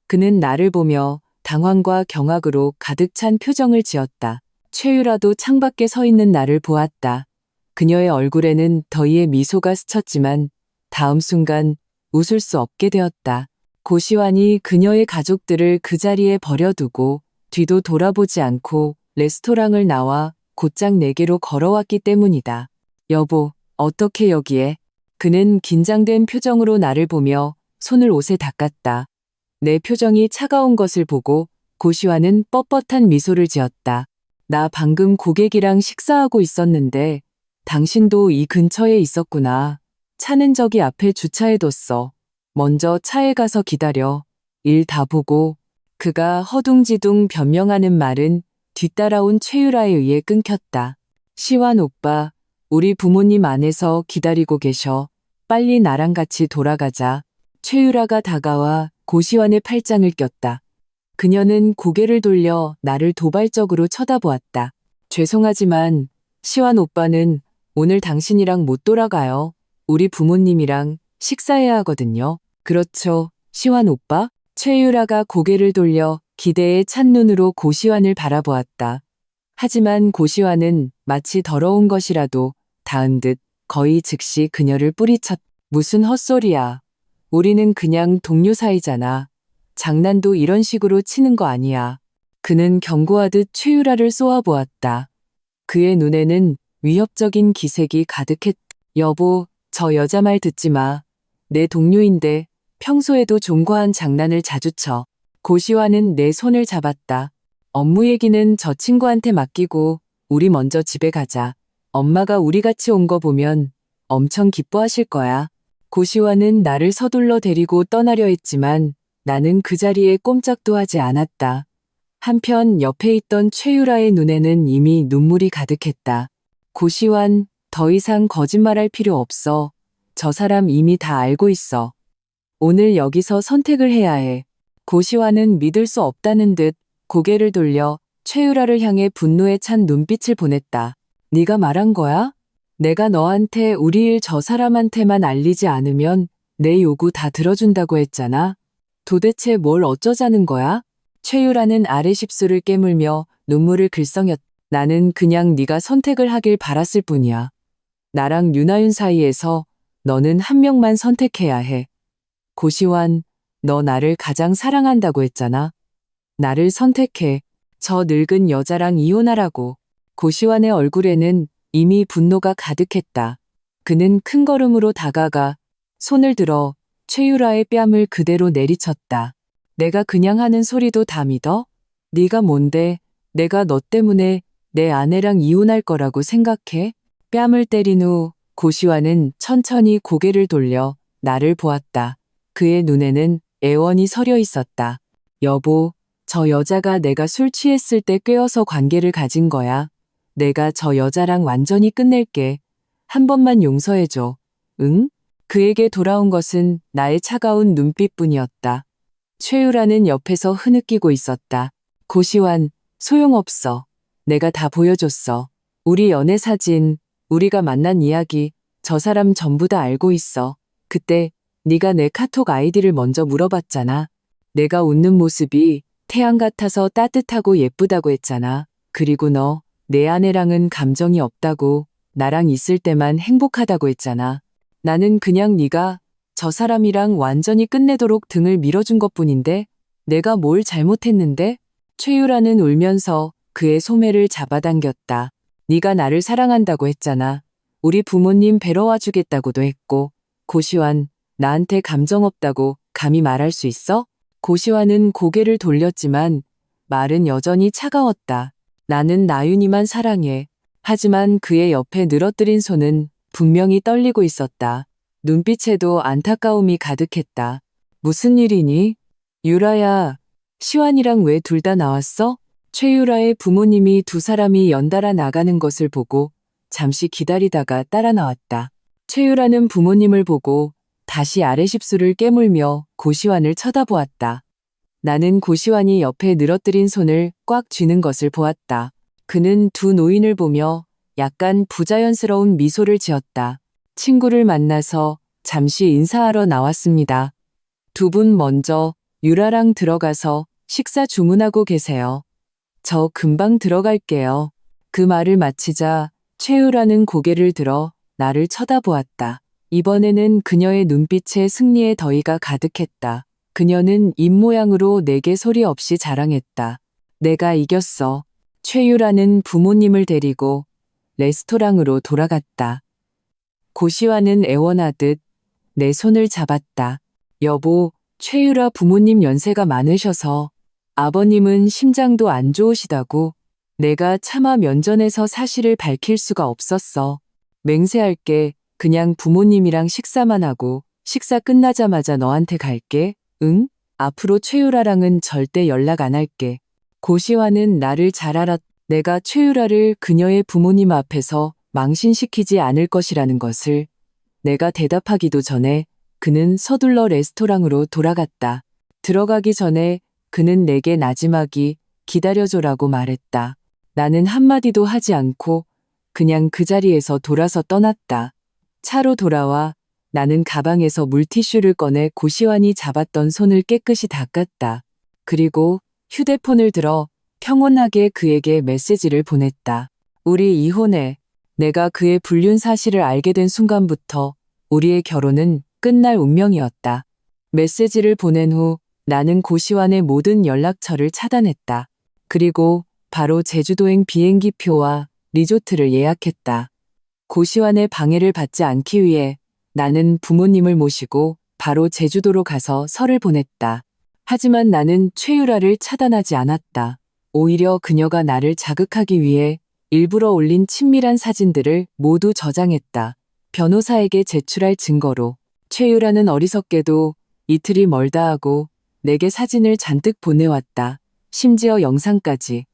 [SPEAKER 1] 그는 나를 보며 당황과 경악으로 가득 찬 표정을 지었다. 최유라도 창밖에 서 있는 나를 보았다. 그녀의 얼굴에는 더위의 미소가 스쳤지만 다음 순간 웃을 수 없게 되었다. 고시환이 그녀의 가족들을 그 자리에 버려두고 뒤도 돌아보지 않고 레스토랑을 나와 곧장 내게로 걸어왔기 때문이다. 여보, 어떻게 여기에? 그는 긴장된 표정으로 나를 보며 손을 옷에 닦았다. 내 표정이 차가운 것을 보고 고시환은 뻣뻣한 미소를 지었다. 나 방금 고객이랑 식사하고 있었는데 당신도 이 근처에 있었구나. 차는 저기 앞에 주차해뒀어. 먼저 차에 가서 기다려. 일 다 보고. 그가 허둥지둥 변명하는 말은 뒤따라온 최유라에 의해 끊겼다. 시환 오빠, 우리 부모님 안에서 기다리고 계셔. 빨리 나랑 같이 돌아가자. 최유라가 다가와 고시환의 팔짱을 꼈다. 그녀는 고개를 돌려 나를 도발적으로 쳐다보았다. 죄송하지만 시환 오빠는 오늘 당신이랑 못 돌아가요. 우리 부모님이랑 식사해야 하거든요. 그렇죠, 시환 오빠? 최유라가 고개를 돌려 기대에 찬 눈으로 고시환을 바라보았다. 하지만 고시환은 마치 더러운 것이라도 닿은 듯 거의 즉시 그녀를 뿌리쳤다. 무슨 헛소리야. 우리는 그냥 동료 사이잖아. 장난도 이런 식으로 치는 거 아니야. 그는 경고하듯 최유라를 쏘아보았다. 그의 눈에는 위협적인 기색이 가득했다. 여보, 저 여자 말 듣지 마. 내 동료인데 평소에도 좀 과한 장난을 자주 쳐. 고시환은 내 손을 잡았다. 업무 얘기는 저 친구한테 맡기고 우리 먼저 집에 가자. 엄마가 우리 같이 온 거 보면 엄청 기뻐하실 거야. 고시환은 나를 서둘러 데리고 떠나려 했지만 나는 그 자리에 꼼짝도 하지 않았다. 한편 옆에 있던 최유라의 눈에는 이미 눈물이 가득했다. 고시환, 더 이상 거짓말할 필요 없어. 저 사람 이미 다 알고 있어. 오늘 여기서 선택을 해야 해. 고시환은 믿을 수 없다는 듯 고개를 돌려 최유라를 향해 분노에 찬 눈빛을 보냈다. 네가 말한 거야? 내가 너한테 우리 일 저 사람한테만 알리지 않으면 내 요구 다 들어준다고 했잖아. 도대체 뭘 어쩌자는 거야? 최유라는 아래 십술을 깨물며 눈물을 글썽였다. 나는 그냥 네가 선택을 하길 바랐을 뿐이야. 나랑 윤하윤 사이에서 너는 한 명만 선택해야 해. 고시환, 너 나를 가장 사랑한다고 했잖아. 나를 선택해. 저 늙은 여자랑 이혼하라고. 고시환의 얼굴에는 이미 분노가 가득했다. 그는 큰 걸음으로 다가가 손을 들어 최유라의 뺨을 그대로 내리쳤다. 내가 그냥 하는 소리도 다 믿어? 네가 뭔데 내가 너 때문에 내 아내랑 이혼할 거라고 생각해? 뺨을 때린 후 고시환은 천천히 고개를 돌려 나를 보았다. 그의 눈에는 애원이 서려 있었다. 여보, 저 여자가 내가 술 취했을 때 꿰어서 관계를 가진 거야. 내가 저 여자랑 완전히 끝낼게. 한 번만 용서해줘. 응? 그에게 돌아온 것은 나의 차가운 눈빛뿐이었다. 최유라는 옆에서 흐느끼고 있었다. 고시환, 소용없어. 내가 다 보여줬어. 우리 연애 사진, 우리가 만난 이야기, 저 사람 전부 다 알고 있어. 그때 네가 내 카톡 아이디를 먼저 물어봤잖아. 내가 웃는 모습이 태양 같아서 따뜻하고 예쁘다고 했잖아. 그리고 너, 내 아내랑은 감정이 없다고, 나랑 있을 때만 행복하다고 했잖아. 나는 그냥 네가 저 사람이랑 완전히 끝내도록 등을 밀어준 것뿐인데 내가 뭘 잘못했는데? 최유라는 울면서 그의 소매를 잡아당겼다. 네가 나를 사랑한다고 했잖아. 우리 부모님 뵈러 와주겠다고도 했고. 고시환, 나한테 감정 없다고 감히 말할 수 있어? 고시환은 고개를 돌렸지만 말은 여전히 차가웠다. 나는 나윤이만 사랑해. 하지만 그의 옆에 늘어뜨린 손은 분명히 떨리고 있었다. 눈빛에도 안타까움이 가득했다. 무슨 일이니? 유라야, 시환이랑 왜 둘 다 나왔어? 최유라의 부모님이 두 사람이 연달아 나가는 것을 보고 잠시 기다리다가 따라 나왔다. 최유라는 부모님을 보고 다시 아래 십술을 깨물며 고시환을 쳐다보았다. 나는 고시환이 옆에 늘어뜨린 손을 꽉 쥐는 것을 보았다. 그는 두 노인을 보며 약간 부자연스러운 미소를 지었다. 친구를 만나서 잠시 인사하러 나왔습니다. 두 분 먼저 유라랑 들어가서 식사 주문하고 계세요. 저 금방 들어갈게요. 그 말을 마치자 최유라는 고개를 들어 나를 쳐다보았다. 이번에는 그녀의 눈빛에 승리의 더위가 가득했다. 그녀는 입모양으로 내게 소리 없이 자랑했다. 내가 이겼어. 최유라는 부모님을 데리고 레스토랑으로 돌아갔다. 고시환은 애원하듯 내 손을 잡았다. 여보, 최유라 부모님 연세가 많으셔서 아버님은 심장도 안 좋으시다고. 내가 차마 면전에서 사실을 밝힐 수가 없었어. 맹세할게. 그냥 부모님이랑 식사만 하고 식사 끝나자마자 너한테 갈게. 응? 앞으로 최유라랑은 절대 연락 안 할게. 고시환은 나를 잘 알았. 내가 최유라를 그녀의 부모님 앞에서 망신시키지 않을 것이라는 것을. 내가 대답하기도 전에 그는 서둘러 레스토랑으로 돌아갔다. 들어가기 전에 그는 내게 나지막이 기다려줘라고 말했다. 나는 한마디도 하지 않고 그냥 그 자리에서 돌아서 떠났다. 차로 돌아와 나는 가방에서 물티슈를 꺼내 고시환이 잡았던 손을 깨끗이 닦았다. 그리고 휴대폰을 들어 평온하게 그에게 메시지를 보냈다. 우리 이혼해. 내가 그의 불륜 사실을 알게 된 순간부터 우리의 결혼은 끝날 운명이었다. 메시지를 보낸 후 나는 고시환의 모든 연락처를 차단했다. 그리고 바로 제주도행 비행기표와 리조트를 예약했다. 고시환의 방해를 받지 않기 위해 나는 부모님을 모시고 바로 제주도로 가서 설을 보냈다. 하지만 나는 최유라를 차단하지 않았다. 오히려 그녀가 나를 자극하기 위해 일부러 올린 친밀한 사진들을 모두 저장했다. 변호사에게 제출할 증거로. 최유라는 어리석게도 이틀이 멀다 하고 내게 사진을 잔뜩 보내왔다. 심지어 영상까지.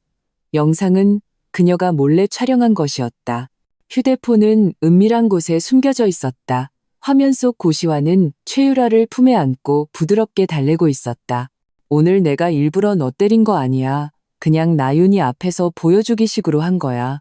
[SPEAKER 1] 영상은 그녀가 몰래 촬영한 것이었다. 휴대폰은 은밀한 곳에 숨겨져 있었다. 화면 속 고시환은 최유라를 품에 안고 부드럽게 달래고 있었다. 오늘 내가 일부러 너 때린 거 아니야. 그냥 나윤이 앞에서 보여주기 식으로 한 거야.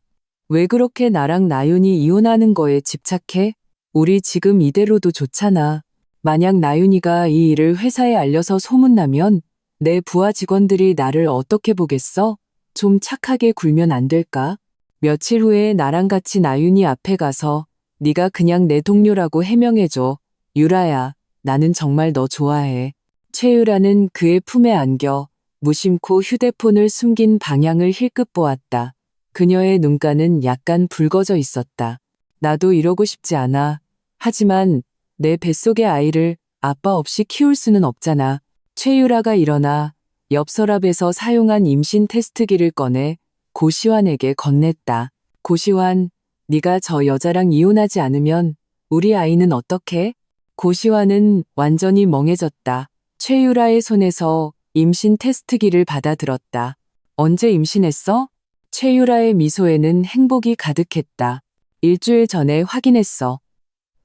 [SPEAKER 1] 왜 그렇게 나랑 나윤이 이혼하는 거에 집착해? 우리 지금 이대로도 좋잖아. 만약 나윤이가 이 일을 회사에 알려서 소문나면 내 부하 직원들이 나를 어떻게 보겠어? 좀 착하게 굴면 안 될까? 며칠 후에 나랑 같이 나윤이 앞에 가서 네가 그냥 내 동료라고 해명해줘. 유라야, 나는 정말 너 좋아해. 최유라는 그의 품에 안겨 무심코 휴대폰을 숨긴 방향을 힐끗 보았다. 그녀의 눈가는 약간 붉어져 있었다. 나도 이러고 싶지 않아. 하지만 내 뱃속의 아이를 아빠 없이 키울 수는 없잖아. 최유라가 일어나 옆 서랍에서 사용한 임신 테스트기를 꺼내 고시환에게 건넸다. 고시환, 네가 저 여자랑 이혼하지 않으면 우리 아이는 어떡해? 고시환은 완전히 멍해졌다. 최유라의 손에서 임신 테스트기를 받아들었다. 언제 임신했어? 최유라의 미소에는 행복이 가득했다. 일주일 전에 확인했어.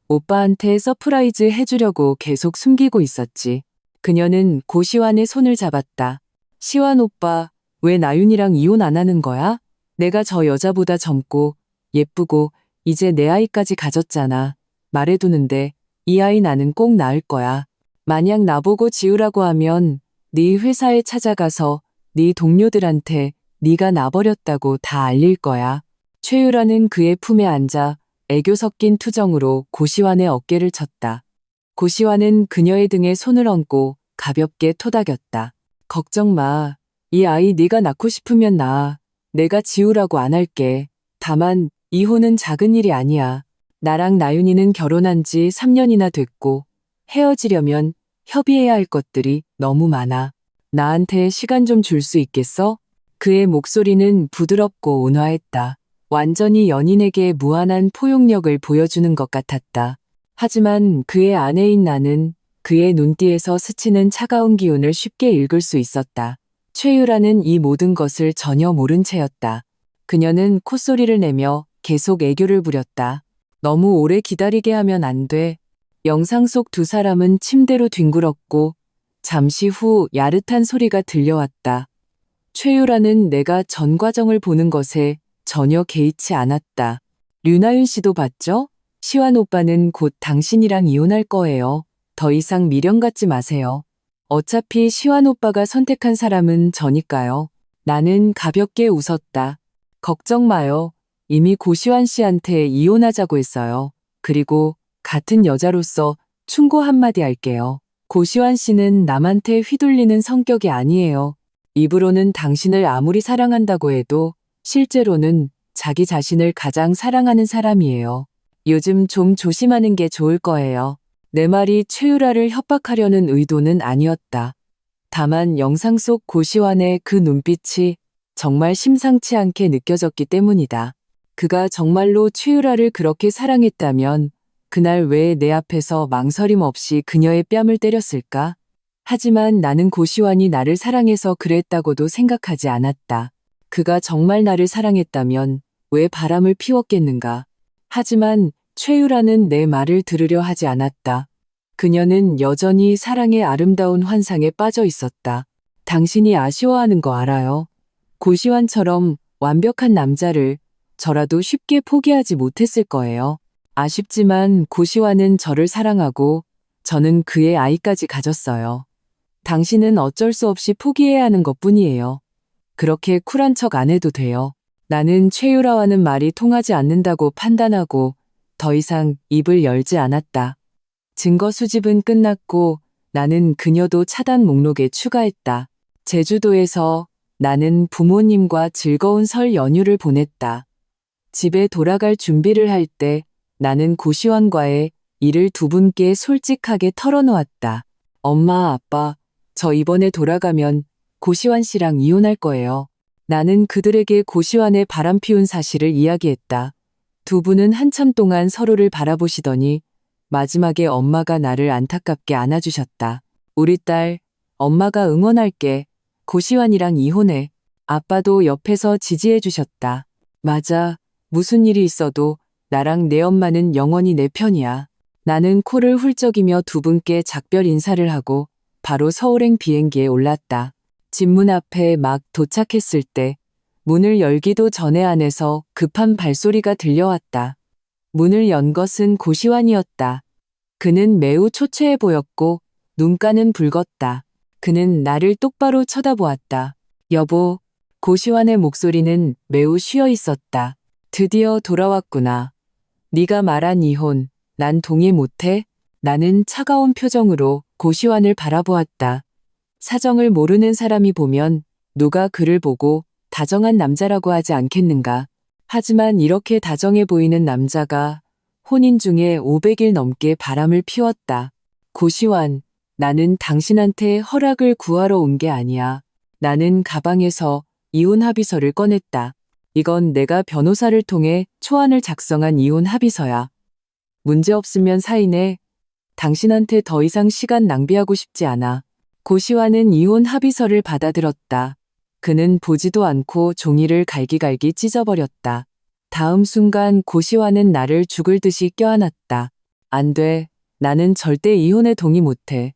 [SPEAKER 1] 오빠한테 서프라이즈 해주려고 계속 숨기고 있었지. 그녀는 고시환의 손을 잡았다. 시환 오빠, 왜 나윤이랑 이혼 안 하는 거야? 내가 저 여자보다 젊고 예쁘고 이제 내 아이까지 가졌잖아. 말해두는데 이 아이 나는 꼭 낳을 거야. 만약 나보고 지우라고 하면 네 회사에 찾아가서 네 동료들한테 네가 나버렸다고 다 알릴 거야. 최유라는 그의 품에 앉아 애교 섞인 투정으로 고시환의 어깨를 쳤다. 고시환은 그녀의 등에 손을 얹고 가볍게 토닥였다. 걱정 마. 이 아이 네가 낳고 싶으면 낳아. 내가 지우라고 안 할게. 다만 이혼은 작은 일이 아니야. 나랑 나윤이는 결혼한 지 3년이나 됐고 헤어지려면 협의해야 할 것들이 너무 많아. 나한테 시간 좀 줄 수 있겠어? 그의 목소리는 부드럽고 온화했다. 완전히 연인에게 무한한 포용력을 보여주는 것 같았다. 하지만 그의 아내인 나는 그의 눈띠에서 스치는 차가운 기운을 쉽게 읽을 수 있었다. 최유라는 이 모든 것을 전혀 모른 채였다. 그녀는 콧소리를 내며 계속 애교를 부렸다. 너무 오래 기다리게 하면 안 돼. 영상 속 두 사람은 침대로 뒹굴었고 잠시 후 야릇한 소리가 들려왔다. 최유라는 내가 전 과정을 보는 것에 전혀 개의치 않았다. 류나윤 씨도 봤죠? 시환 오빠는 곧 당신이랑 이혼할 거예요. 더 이상 미련 갖지 마세요. 어차피 시환 오빠가 선택한 사람은 저니까요. 나는 가볍게 웃었다. 걱정 마요. 이미 고시환 씨한테 이혼하자고 했어요. 그리고 같은 여자로서 충고 한마디 할게요. 고시환 씨는 남한테 휘둘리는 성격이 아니에요. 입으로는 당신을 아무리 사랑한다고 해도 실제로는 자기 자신을 가장 사랑하는 사람이에요. 요즘 좀 조심하는 게 좋을 거예요. 내 말이 최유라를 협박하려는 의도는 아니었다. 다만 영상 속 고시환의 그 눈빛이 정말 심상치 않게 느껴졌기 때문이다. 그가 정말로 최유라를 그렇게 사랑했다면 그날 왜 내 앞에서 망설임 없이 그녀의 뺨을 때렸을까? 하지만 나는 고시환이 나를 사랑해서 그랬다고도 생각하지 않았다. 그가 정말 나를 사랑했다면 왜 바람을 피웠겠는가? 하지만 최유라는 내 말을 들으려 하지 않았다. 그녀는 여전히 사랑의 아름다운 환상에 빠져 있었다. 당신이 아쉬워하는 거 알아요. 고시환처럼 완벽한 남자를 저라도 쉽게 포기하지 못했을 거예요. 아쉽지만 고시환은 저를 사랑하고 저는 그의 아이까지 가졌어요. 당신은 어쩔 수 없이 포기해야 하는 것뿐이에요. 그렇게 쿨한 척 안 해도 돼요. 나는 최유라와는 말이 통하지 않는다고 판단하고 더 이상 입을 열지 않았다. 증거 수집은 끝났고 나는 그녀도 차단 목록에 추가했다. 제주도에서 나는 부모님과 즐거운 설 연휴를 보냈다. 집에 돌아갈 준비를 할 때 나는 고시환과의 일을 두 분께 솔직하게 털어놓았다. 엄마, 아빠, 저 이번에 돌아가면 고시환 씨랑 이혼할 거예요. 나는 그들에게 고시환의 바람 피운 사실을 이야기했다. 두 분은 한참 동안 서로를 바라보시더니 마지막에 엄마가 나를 안타깝게 안아주셨다. 우리 딸, 엄마가 응원할게. 고시환이랑 이혼해. 아빠도 옆에서 지지해 주셨다. 맞아. 무슨 일이 있어도 나랑 내 엄마는 영원히 내 편이야. 나는 코를 훌쩍이며 두 분께 작별 인사를 하고 바로 서울행 비행기에 올랐다. 집문 앞에 막 도착했을 때 문을 열기도 전에 안에서 급한 발소리가 들려왔다. 문을 연 것은 고시환이었다. 그는 매우 초췌해 보였고 눈가는 붉었다. 그는 나를 똑바로 쳐다보았다. 여보, 고시환의 목소리는 매우 쉬어 있었다. 드디어 돌아왔구나. 네가 말한 이혼, 난 동의 못해? 나는 차가운 표정으로 고시환을 바라보았다. 사정을 모르는 사람이 보면 누가 그를 보고 다정한 남자라고 하지 않겠는가. 하지만 이렇게 다정해 보이는 남자가 혼인 중에 500일 넘게 바람을 피웠다. 고시환, 나는 당신한테 허락을 구하러 온 게 아니야. 나는 가방에서 이혼 합의서를 꺼냈다. 이건 내가 변호사를 통해 초안을 작성한 이혼 합의서야. 문제없으면 사인해. 당신한테 더 이상 시간 낭비하고 싶지 않아. 고시환은 이혼 합의서를 받아들었다. 그는 보지도 않고 종이를 갈기갈기 찢어버렸다. 다음 순간 고시환은 나를 죽을 듯이 껴안았다. 안 돼. 나는 절대 이혼에 동의 못해.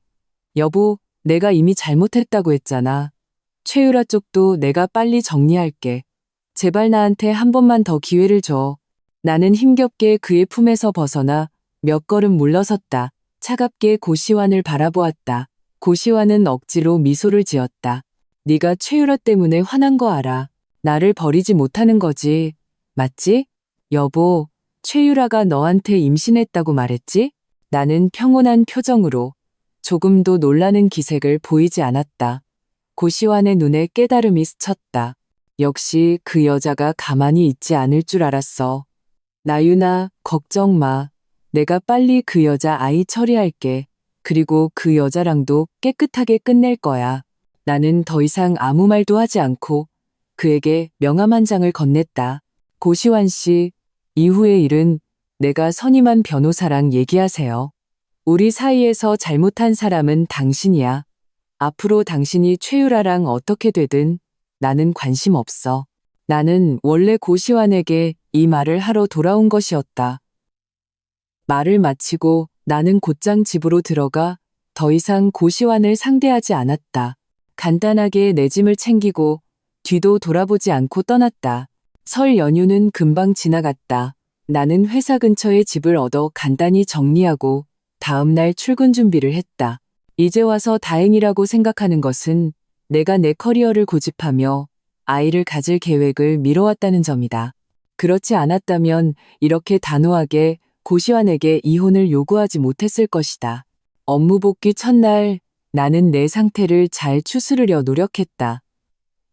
[SPEAKER 1] 여보, 내가 이미 잘못했다고 했잖아. 최유라 쪽도 내가 빨리 정리할게. 제발 나한테 한 번만 더 기회를 줘. 나는 힘겹게 그의 품에서 벗어나 몇 걸음 물러섰다. 차갑게 고시환을 바라보았다. 고시환은 억지로 미소를 지었다. 네가 최유라 때문에 화난 거 알아. 나를 버리지 못하는 거지. 맞지? 여보, 최유라가 너한테 임신했다고 말했지? 나는 평온한 표정으로 조금도 놀라는 기색을 보이지 않았다. 고시환의 눈에 깨달음이 스쳤다. 역시 그 여자가 가만히 있지 않을 줄 알았어. 나윤아, 걱정 마. 내가 빨리 그 여자 아이 처리할게. 그리고 그 여자랑도 깨끗하게 끝낼 거야. 나는 더 이상 아무 말도 하지 않고 그에게 명함 한 장을 건넸다. 고시환 씨, 이후의 일은 내가 선임한 변호사랑 얘기하세요. 우리 사이에서 잘못한 사람은 당신이야. 앞으로 당신이 최유라랑 어떻게 되든 나는 관심 없어. 나는 원래 고시환에게 이 말을 하러 돌아온 것이었다. 말을 마치고 나는 곧장 집으로 들어가 더 이상 고시환을 상대하지 않았다. 간단하게 내 짐을 챙기고 뒤도 돌아보지 않고 떠났다. 설 연휴는 금방 지나갔다. 나는 회사 근처에 집을 얻어 간단히 정리하고 다음날 출근 준비를 했다. 이제 와서 다행이라고 생각하는 것은 내가 내 커리어를 고집하며 아이를 가질 계획을 미뤄왔다는 점이다. 그렇지 않았다면 이렇게 단호하게 고시환에게 이혼을 요구하지 못했을 것이다. 업무 복귀 첫날 나는 내 상태를 잘 추스르려 노력했다.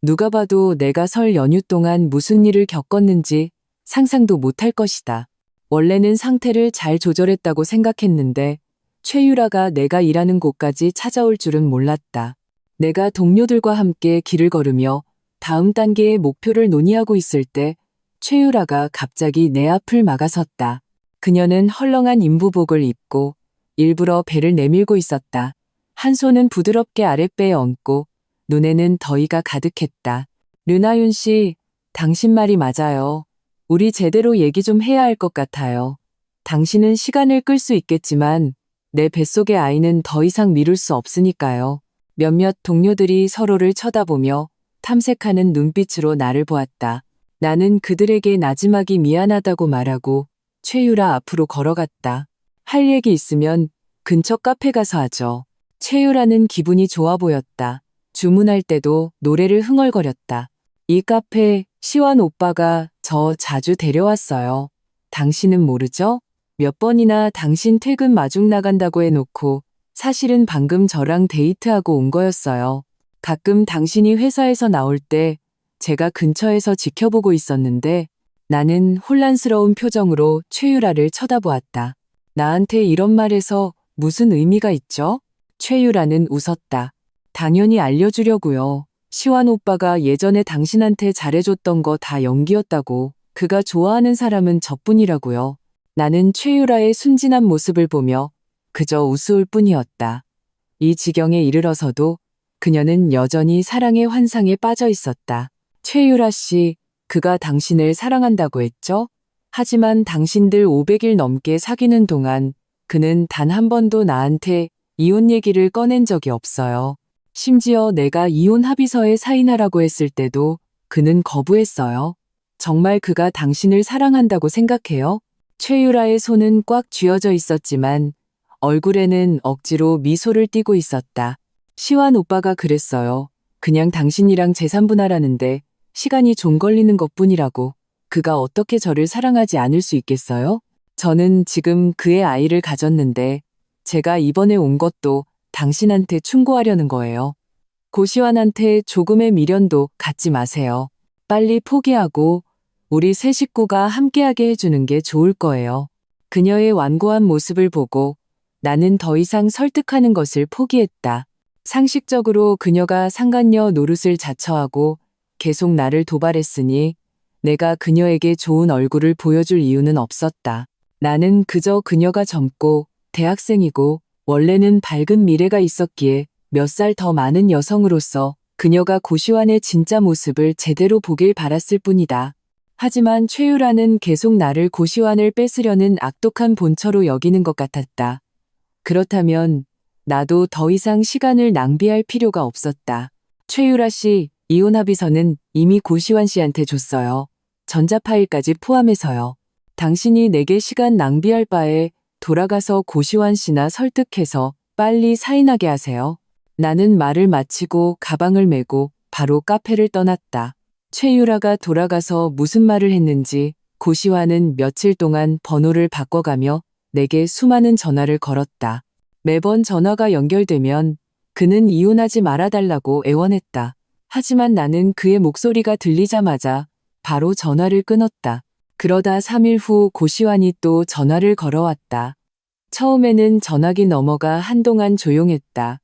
[SPEAKER 1] 누가 봐도 내가 설 연휴 동안 무슨 일을 겪었는지 상상도 못할 것이다. 원래는 상태를 잘 조절했다고 생각했는데 최유라가 내가 일하는 곳까지 찾아올 줄은 몰랐다. 내가 동료들과 함께 길을 걸으며 다음 단계의 목표를 논의하고 있을 때 최유라가 갑자기 내 앞을 막아섰다. 그녀는 헐렁한 인부복을 입고 일부러 배를 내밀고 있었다. 한 손은 부드럽게 아랫배에 얹고 눈에는 더위가 가득했다. 류나윤 씨, 당신 말이 맞아요. 우리 제대로 얘기 좀 해야 할 것 같아요. 당신은 시간을 끌 수 있겠지만 내 뱃속의 아이는 더 이상 미룰 수 없으니까요. 몇몇 동료들이 서로를 쳐다보며 탐색하는 눈빛으로 나를 보았다. 나는 그들에게 나지막이 미안하다고 말하고 최유라 앞으로 걸어갔다. 할 얘기 있으면 근처 카페 가서 하죠. 최유라는 기분이 좋아 보였다. 주문할 때도 노래를 흥얼거렸다. 이 카페 시완 오빠가 저 자주 데려왔어요. 당신은 모르죠? 몇 번이나 당신 퇴근 마중 나간다고 해놓고 사실은 방금 저랑 데이트하고 온 거였어요. 가끔 당신이 회사에서 나올 때 제가 근처에서 지켜보고 있었는데 나는 혼란스러운 표정으로 최유라를 쳐다보았다. 나한테 이런 말에서 무슨 의미가 있죠? 최유라는 웃었다. 당연히 알려주려고요. 시완 오빠가 예전에 당신한테 잘해줬던 거 다 연기였다고. 그가 좋아하는 사람은 저뿐이라고요. 나는 최유라의 순진한 모습을 보며 그저 우스울 뿐이었다. 이 지경에 이르러서도 그녀는 여전히 사랑의 환상에 빠져 있었다. 최유라 씨, 그가 당신을 사랑한다고 했죠? 하지만 당신들 500일 넘게 사귀는 동안 그는 단 한 번도 나한테 이혼 얘기를 꺼낸 적이 없어요. 심지어 내가 이혼 합의서에 사인하라고 했을 때도 그는 거부했어요. 정말 그가 당신을 사랑한다고 생각해요? 최유라의 손은 꽉 쥐어져 있었지만 얼굴에는 억지로 미소를 띠고 있었다. 시완 오빠가 그랬어요. 그냥 당신이랑 재산분할하는데 시간이 좀 걸리는 것뿐이라고. 그가 어떻게 저를 사랑하지 않을 수 있겠어요? 저는 지금 그의 아이를 가졌는데 제가 이번에 온 것도 당신한테 충고하려는 거예요. 고시완한테 조금의 미련도 갖지 마세요. 빨리 포기하고 우리 세 식구가 함께하게 해주는 게 좋을 거예요. 그녀의 완고한 모습을 보고 나는 더 이상 설득하는 것을 포기했다. 상식적으로 그녀가 상간녀 노릇을 자처하고 계속 나를 도발했으니 내가 그녀에게 좋은 얼굴을 보여줄 이유는 없었다. 나는 그저 그녀가 젊고 대학생이고 원래는 밝은 미래가 있었기에 몇 살 더 많은 여성으로서 그녀가 고시완의 진짜 모습을 제대로 보길 바랐을 뿐이다. 하지만 최유라는 계속 나를 고시완을 뺏으려는 악독한 본처로 여기는 것 같았다. 그렇다면 나도 더 이상 시간을 낭비할 필요가 없었다. 최유라 씨, 이혼 합의서는 이미 고시완 씨한테 줬어요. 전자파일까지 포함해서요. 당신이 내게 시간 낭비할 바에 돌아가서 고시완 씨나 설득해서 빨리 사인하게 하세요. 나는 말을 마치고 가방을 메고 바로 카페를 떠났다. 최유라가 돌아가서 무슨 말을 했는지 고시완은 며칠 동안 번호를 바꿔가며 내게 수많은 전화를 걸었다. 매번 전화가 연결되면 그는 이혼하지 말아달라고 애원했다. 하지만 나는 그의 목소리가 들리자마자 바로 전화를 끊었다. 그러다 3일 후 고시완이 또 전화를 걸어왔다. 처음에는 전화기 너머가 한동안 조용했다.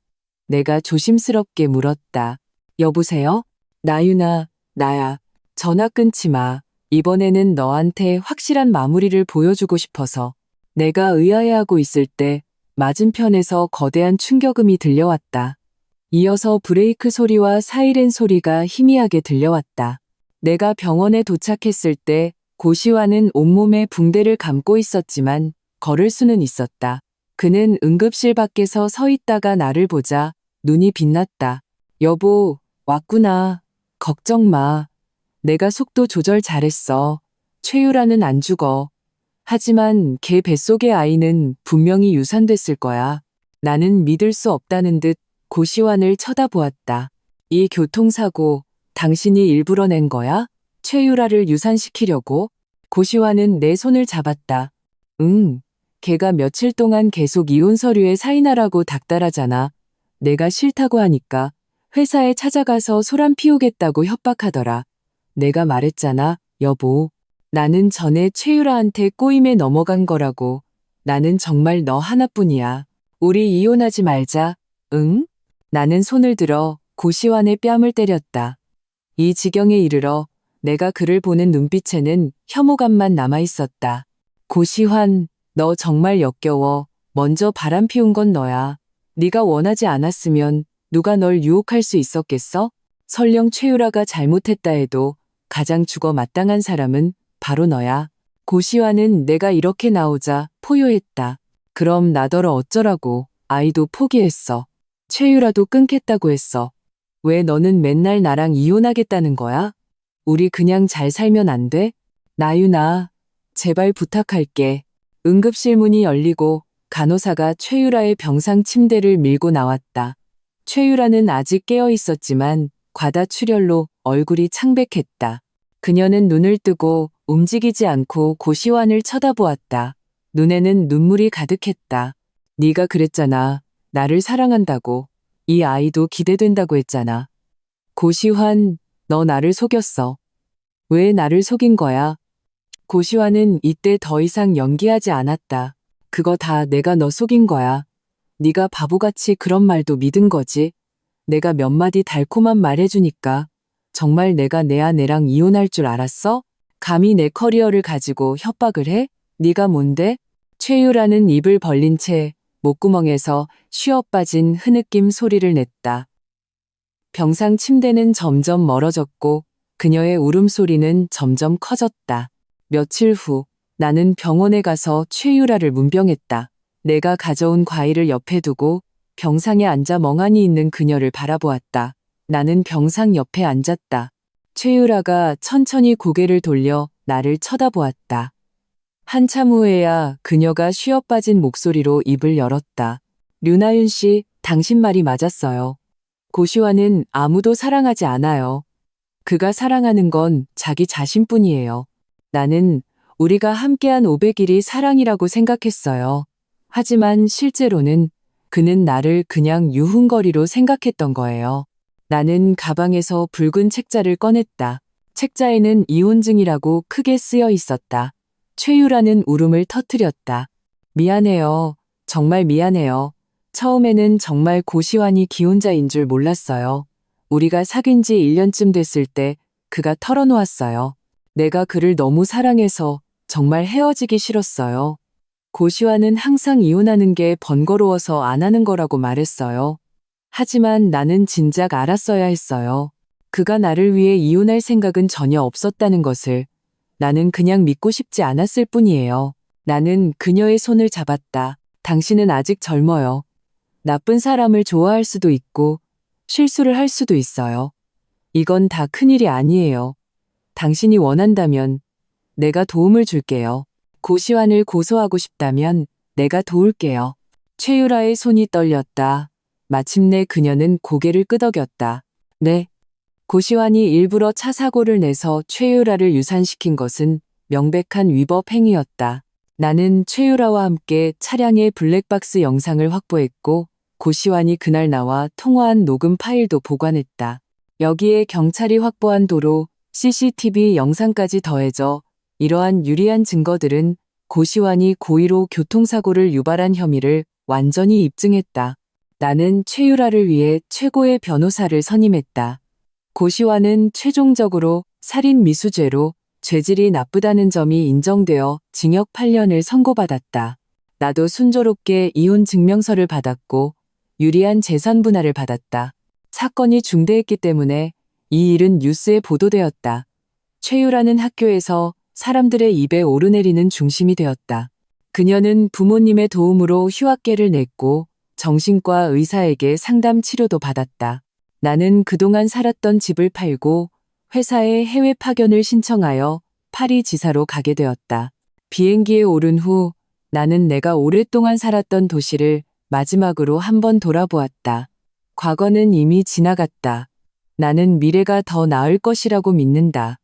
[SPEAKER 1] 내가 조심스럽게 물었다. 여보세요? 나윤아, 나야. 전화 끊지 마. 이번에는 너한테 확실한 마무리를 보여주고 싶어서. 내가 의아해하고 있을 때 맞은편에서 거대한 충격음이 들려왔다. 이어서 브레이크 소리와 사이렌 소리가 희미하게 들려왔다. 내가 병원에 도착했을 때 고시완은 온몸에 붕대를 감고 있었지만 걸을 수는 있었다. 그는 응급실 밖에서 서 있다가 나를 보자 눈이 빛났다. 여보, 왔구나. 걱정 마. 내가 속도 조절 잘했어. 최유라는 안 죽어. 하지만 걔 뱃속의 아이는 분명히 유산됐을 거야. 나는 믿을 수 없다는 듯 고시완을 쳐다보았다. 이 교통사고 당신이 일부러 낸 거야? 최유라를 유산시키려고? 고시완은 내 손을 잡았다. 응, 걔가 며칠 동안 계속 이혼 서류에 사인하라고 닥달하잖아. 내가 싫다고 하니까 회사에 찾아가서 소란 피우겠다고 협박하더라. 내가 말했잖아, 여보. 나는 전에 최유라한테 꼬임에 넘어간 거라고. 나는 정말 너 하나뿐이야. 우리 이혼하지 말자. 응? 나는 손을 들어 고시환의 뺨을 때렸다. 이 지경에 이르러 내가 그를 보는 눈빛에는 혐오감만 남아있었다. 고시환, 너 정말 역겨워. 먼저 바람 피운 건 너야. 네가 원하지 않았으면 누가 널 유혹할 수 있었겠어? 설령 최유라가 잘못했다 해도 가장 죽어 마땅한 사람은 바로 너야. 고시환은 내가 이렇게 나오자 포효했다. 그럼 나더러 어쩌라고. 아이도 포기했어. 최유라도 끊겠다고 했어. 왜 너는 맨날 나랑 이혼하겠다는 거야? 우리 그냥 잘 살면 안 돼? 나윤아, 제발 부탁할게. 응급실 문이 열리고 간호사가 최유라의 병상 침대를 밀고 나왔다. 최유라는 아직 깨어 있었지만 과다출혈로 얼굴이 창백했다. 그녀는 눈을 뜨고 움직이지 않고 고시환을 쳐다보았다. 눈에는 눈물이 가득했다. 네가 그랬잖아. 나를 사랑한다고. 이 아이도 기대된다고 했잖아. 고시환, 너 나를 속였어. 왜 나를 속인 거야? 고시환은 이때 더 이상 연기하지 않았다. 그거 다 내가 너 속인 거야. 네가 바보같이 그런 말도 믿은 거지. 내가 몇 마디 달콤한 말 해주니까 정말 내가 내 아내랑 이혼할 줄 알았어? 감히 내 커리어를 가지고 협박을 해? 네가 뭔데? 최유라는 입을 벌린 채 목구멍에서 쉬어빠진 흐느낌 소리를 냈다. 병상 침대는 점점 멀어졌고 그녀의 울음소리는 점점 커졌다. 며칠 후 나는 병원에 가서 최유라를 문병했다. 내가 가져온 과일을 옆에 두고 병상에 앉아 멍하니 있는 그녀를 바라보았다. 나는 병상 옆에 앉았다. 최유라가 천천히 고개를 돌려 나를 쳐다보았다. 한참 후에야 그녀가 쉬어빠진 목소리로 입을 열었다. 류나윤 씨, 당신 말이 맞았어요. 고시환은 아무도 사랑하지 않아요. 그가 사랑하는 건 자기 자신뿐이에요. 나는 우리가 함께한 500일이 사랑이라고 생각했어요. 하지만 실제로는 그는 나를 그냥 유흥거리로 생각했던 거예요. 나는 가방에서 붉은 책자를 꺼냈다. 책자에는 이혼증이라고 크게 쓰여 있었다. 최유라는 울음을 터뜨렸다. 미안해요. 정말 미안해요. 처음에는 정말 고시환이 기혼자인 줄 몰랐어요. 우리가 사귄 지 1년쯤 됐을 때 그가 털어놓았어요. 내가 그를 너무 사랑해서 정말 헤어지기 싫었어요. 고시환은 항상 이혼하는 게 번거로워서 안 하는 거라고 말했어요. 하지만 나는 진작 알았어야 했어요. 그가 나를 위해 이혼할 생각은 전혀 없었다는 것을. 나는 그냥 믿고 싶지 않았을 뿐이에요. 나는 그녀의 손을 잡았다. 당신은 아직 젊어요. 나쁜 사람을 좋아할 수도 있고 실수를 할 수도 있어요. 이건 다 큰일이 아니에요. 당신이 원한다면 내가 도움을 줄게요. 고시환을 고소하고 싶다면 내가 도울게요. 최유라의 손이 떨렸다. 마침내 그녀는 고개를 끄덕였다. 네. 고시환이 일부러 차 사고를 내서 최유라를 유산시킨 것은 명백한 위법 행위였다. 나는 최유라와 함께 차량의 블랙박스 영상을 확보했고 고시환이 그날 나와 통화한 녹음 파일도 보관했다. 여기에 경찰이 확보한 도로 CCTV 영상까지 더해져 이러한 유리한 증거들은 고시환이 고의로 교통사고를 유발한 혐의를 완전히 입증했다. 나는 최유라를 위해 최고의 변호사를 선임했다. 고시환은 최종적으로 살인 미수죄로 죄질이 나쁘다는 점이 인정되어 징역 8년을 선고받았다. 나도 순조롭게 이혼 증명서를 받았고 유리한 재산 분할을 받았다. 사건이 중대했기 때문에 이 일은 뉴스에 보도되었다. 최유라는 학교에서 사람들의 입에 오르내리는 중심이 되었다. 그녀는 부모님의 도움으로 휴학계를 냈고 정신과 의사에게 상담 치료도 받았다. 나는 그동안 살았던 집을 팔고 회사에 해외 파견을 신청하여 파리 지사로 가게 되었다. 비행기에 오른 후 나는 내가 오랫동안 살았던 도시를 마지막으로 한번 돌아보았다. 과거는 이미 지나갔다. 나는 미래가 더 나을 것이라고 믿는다.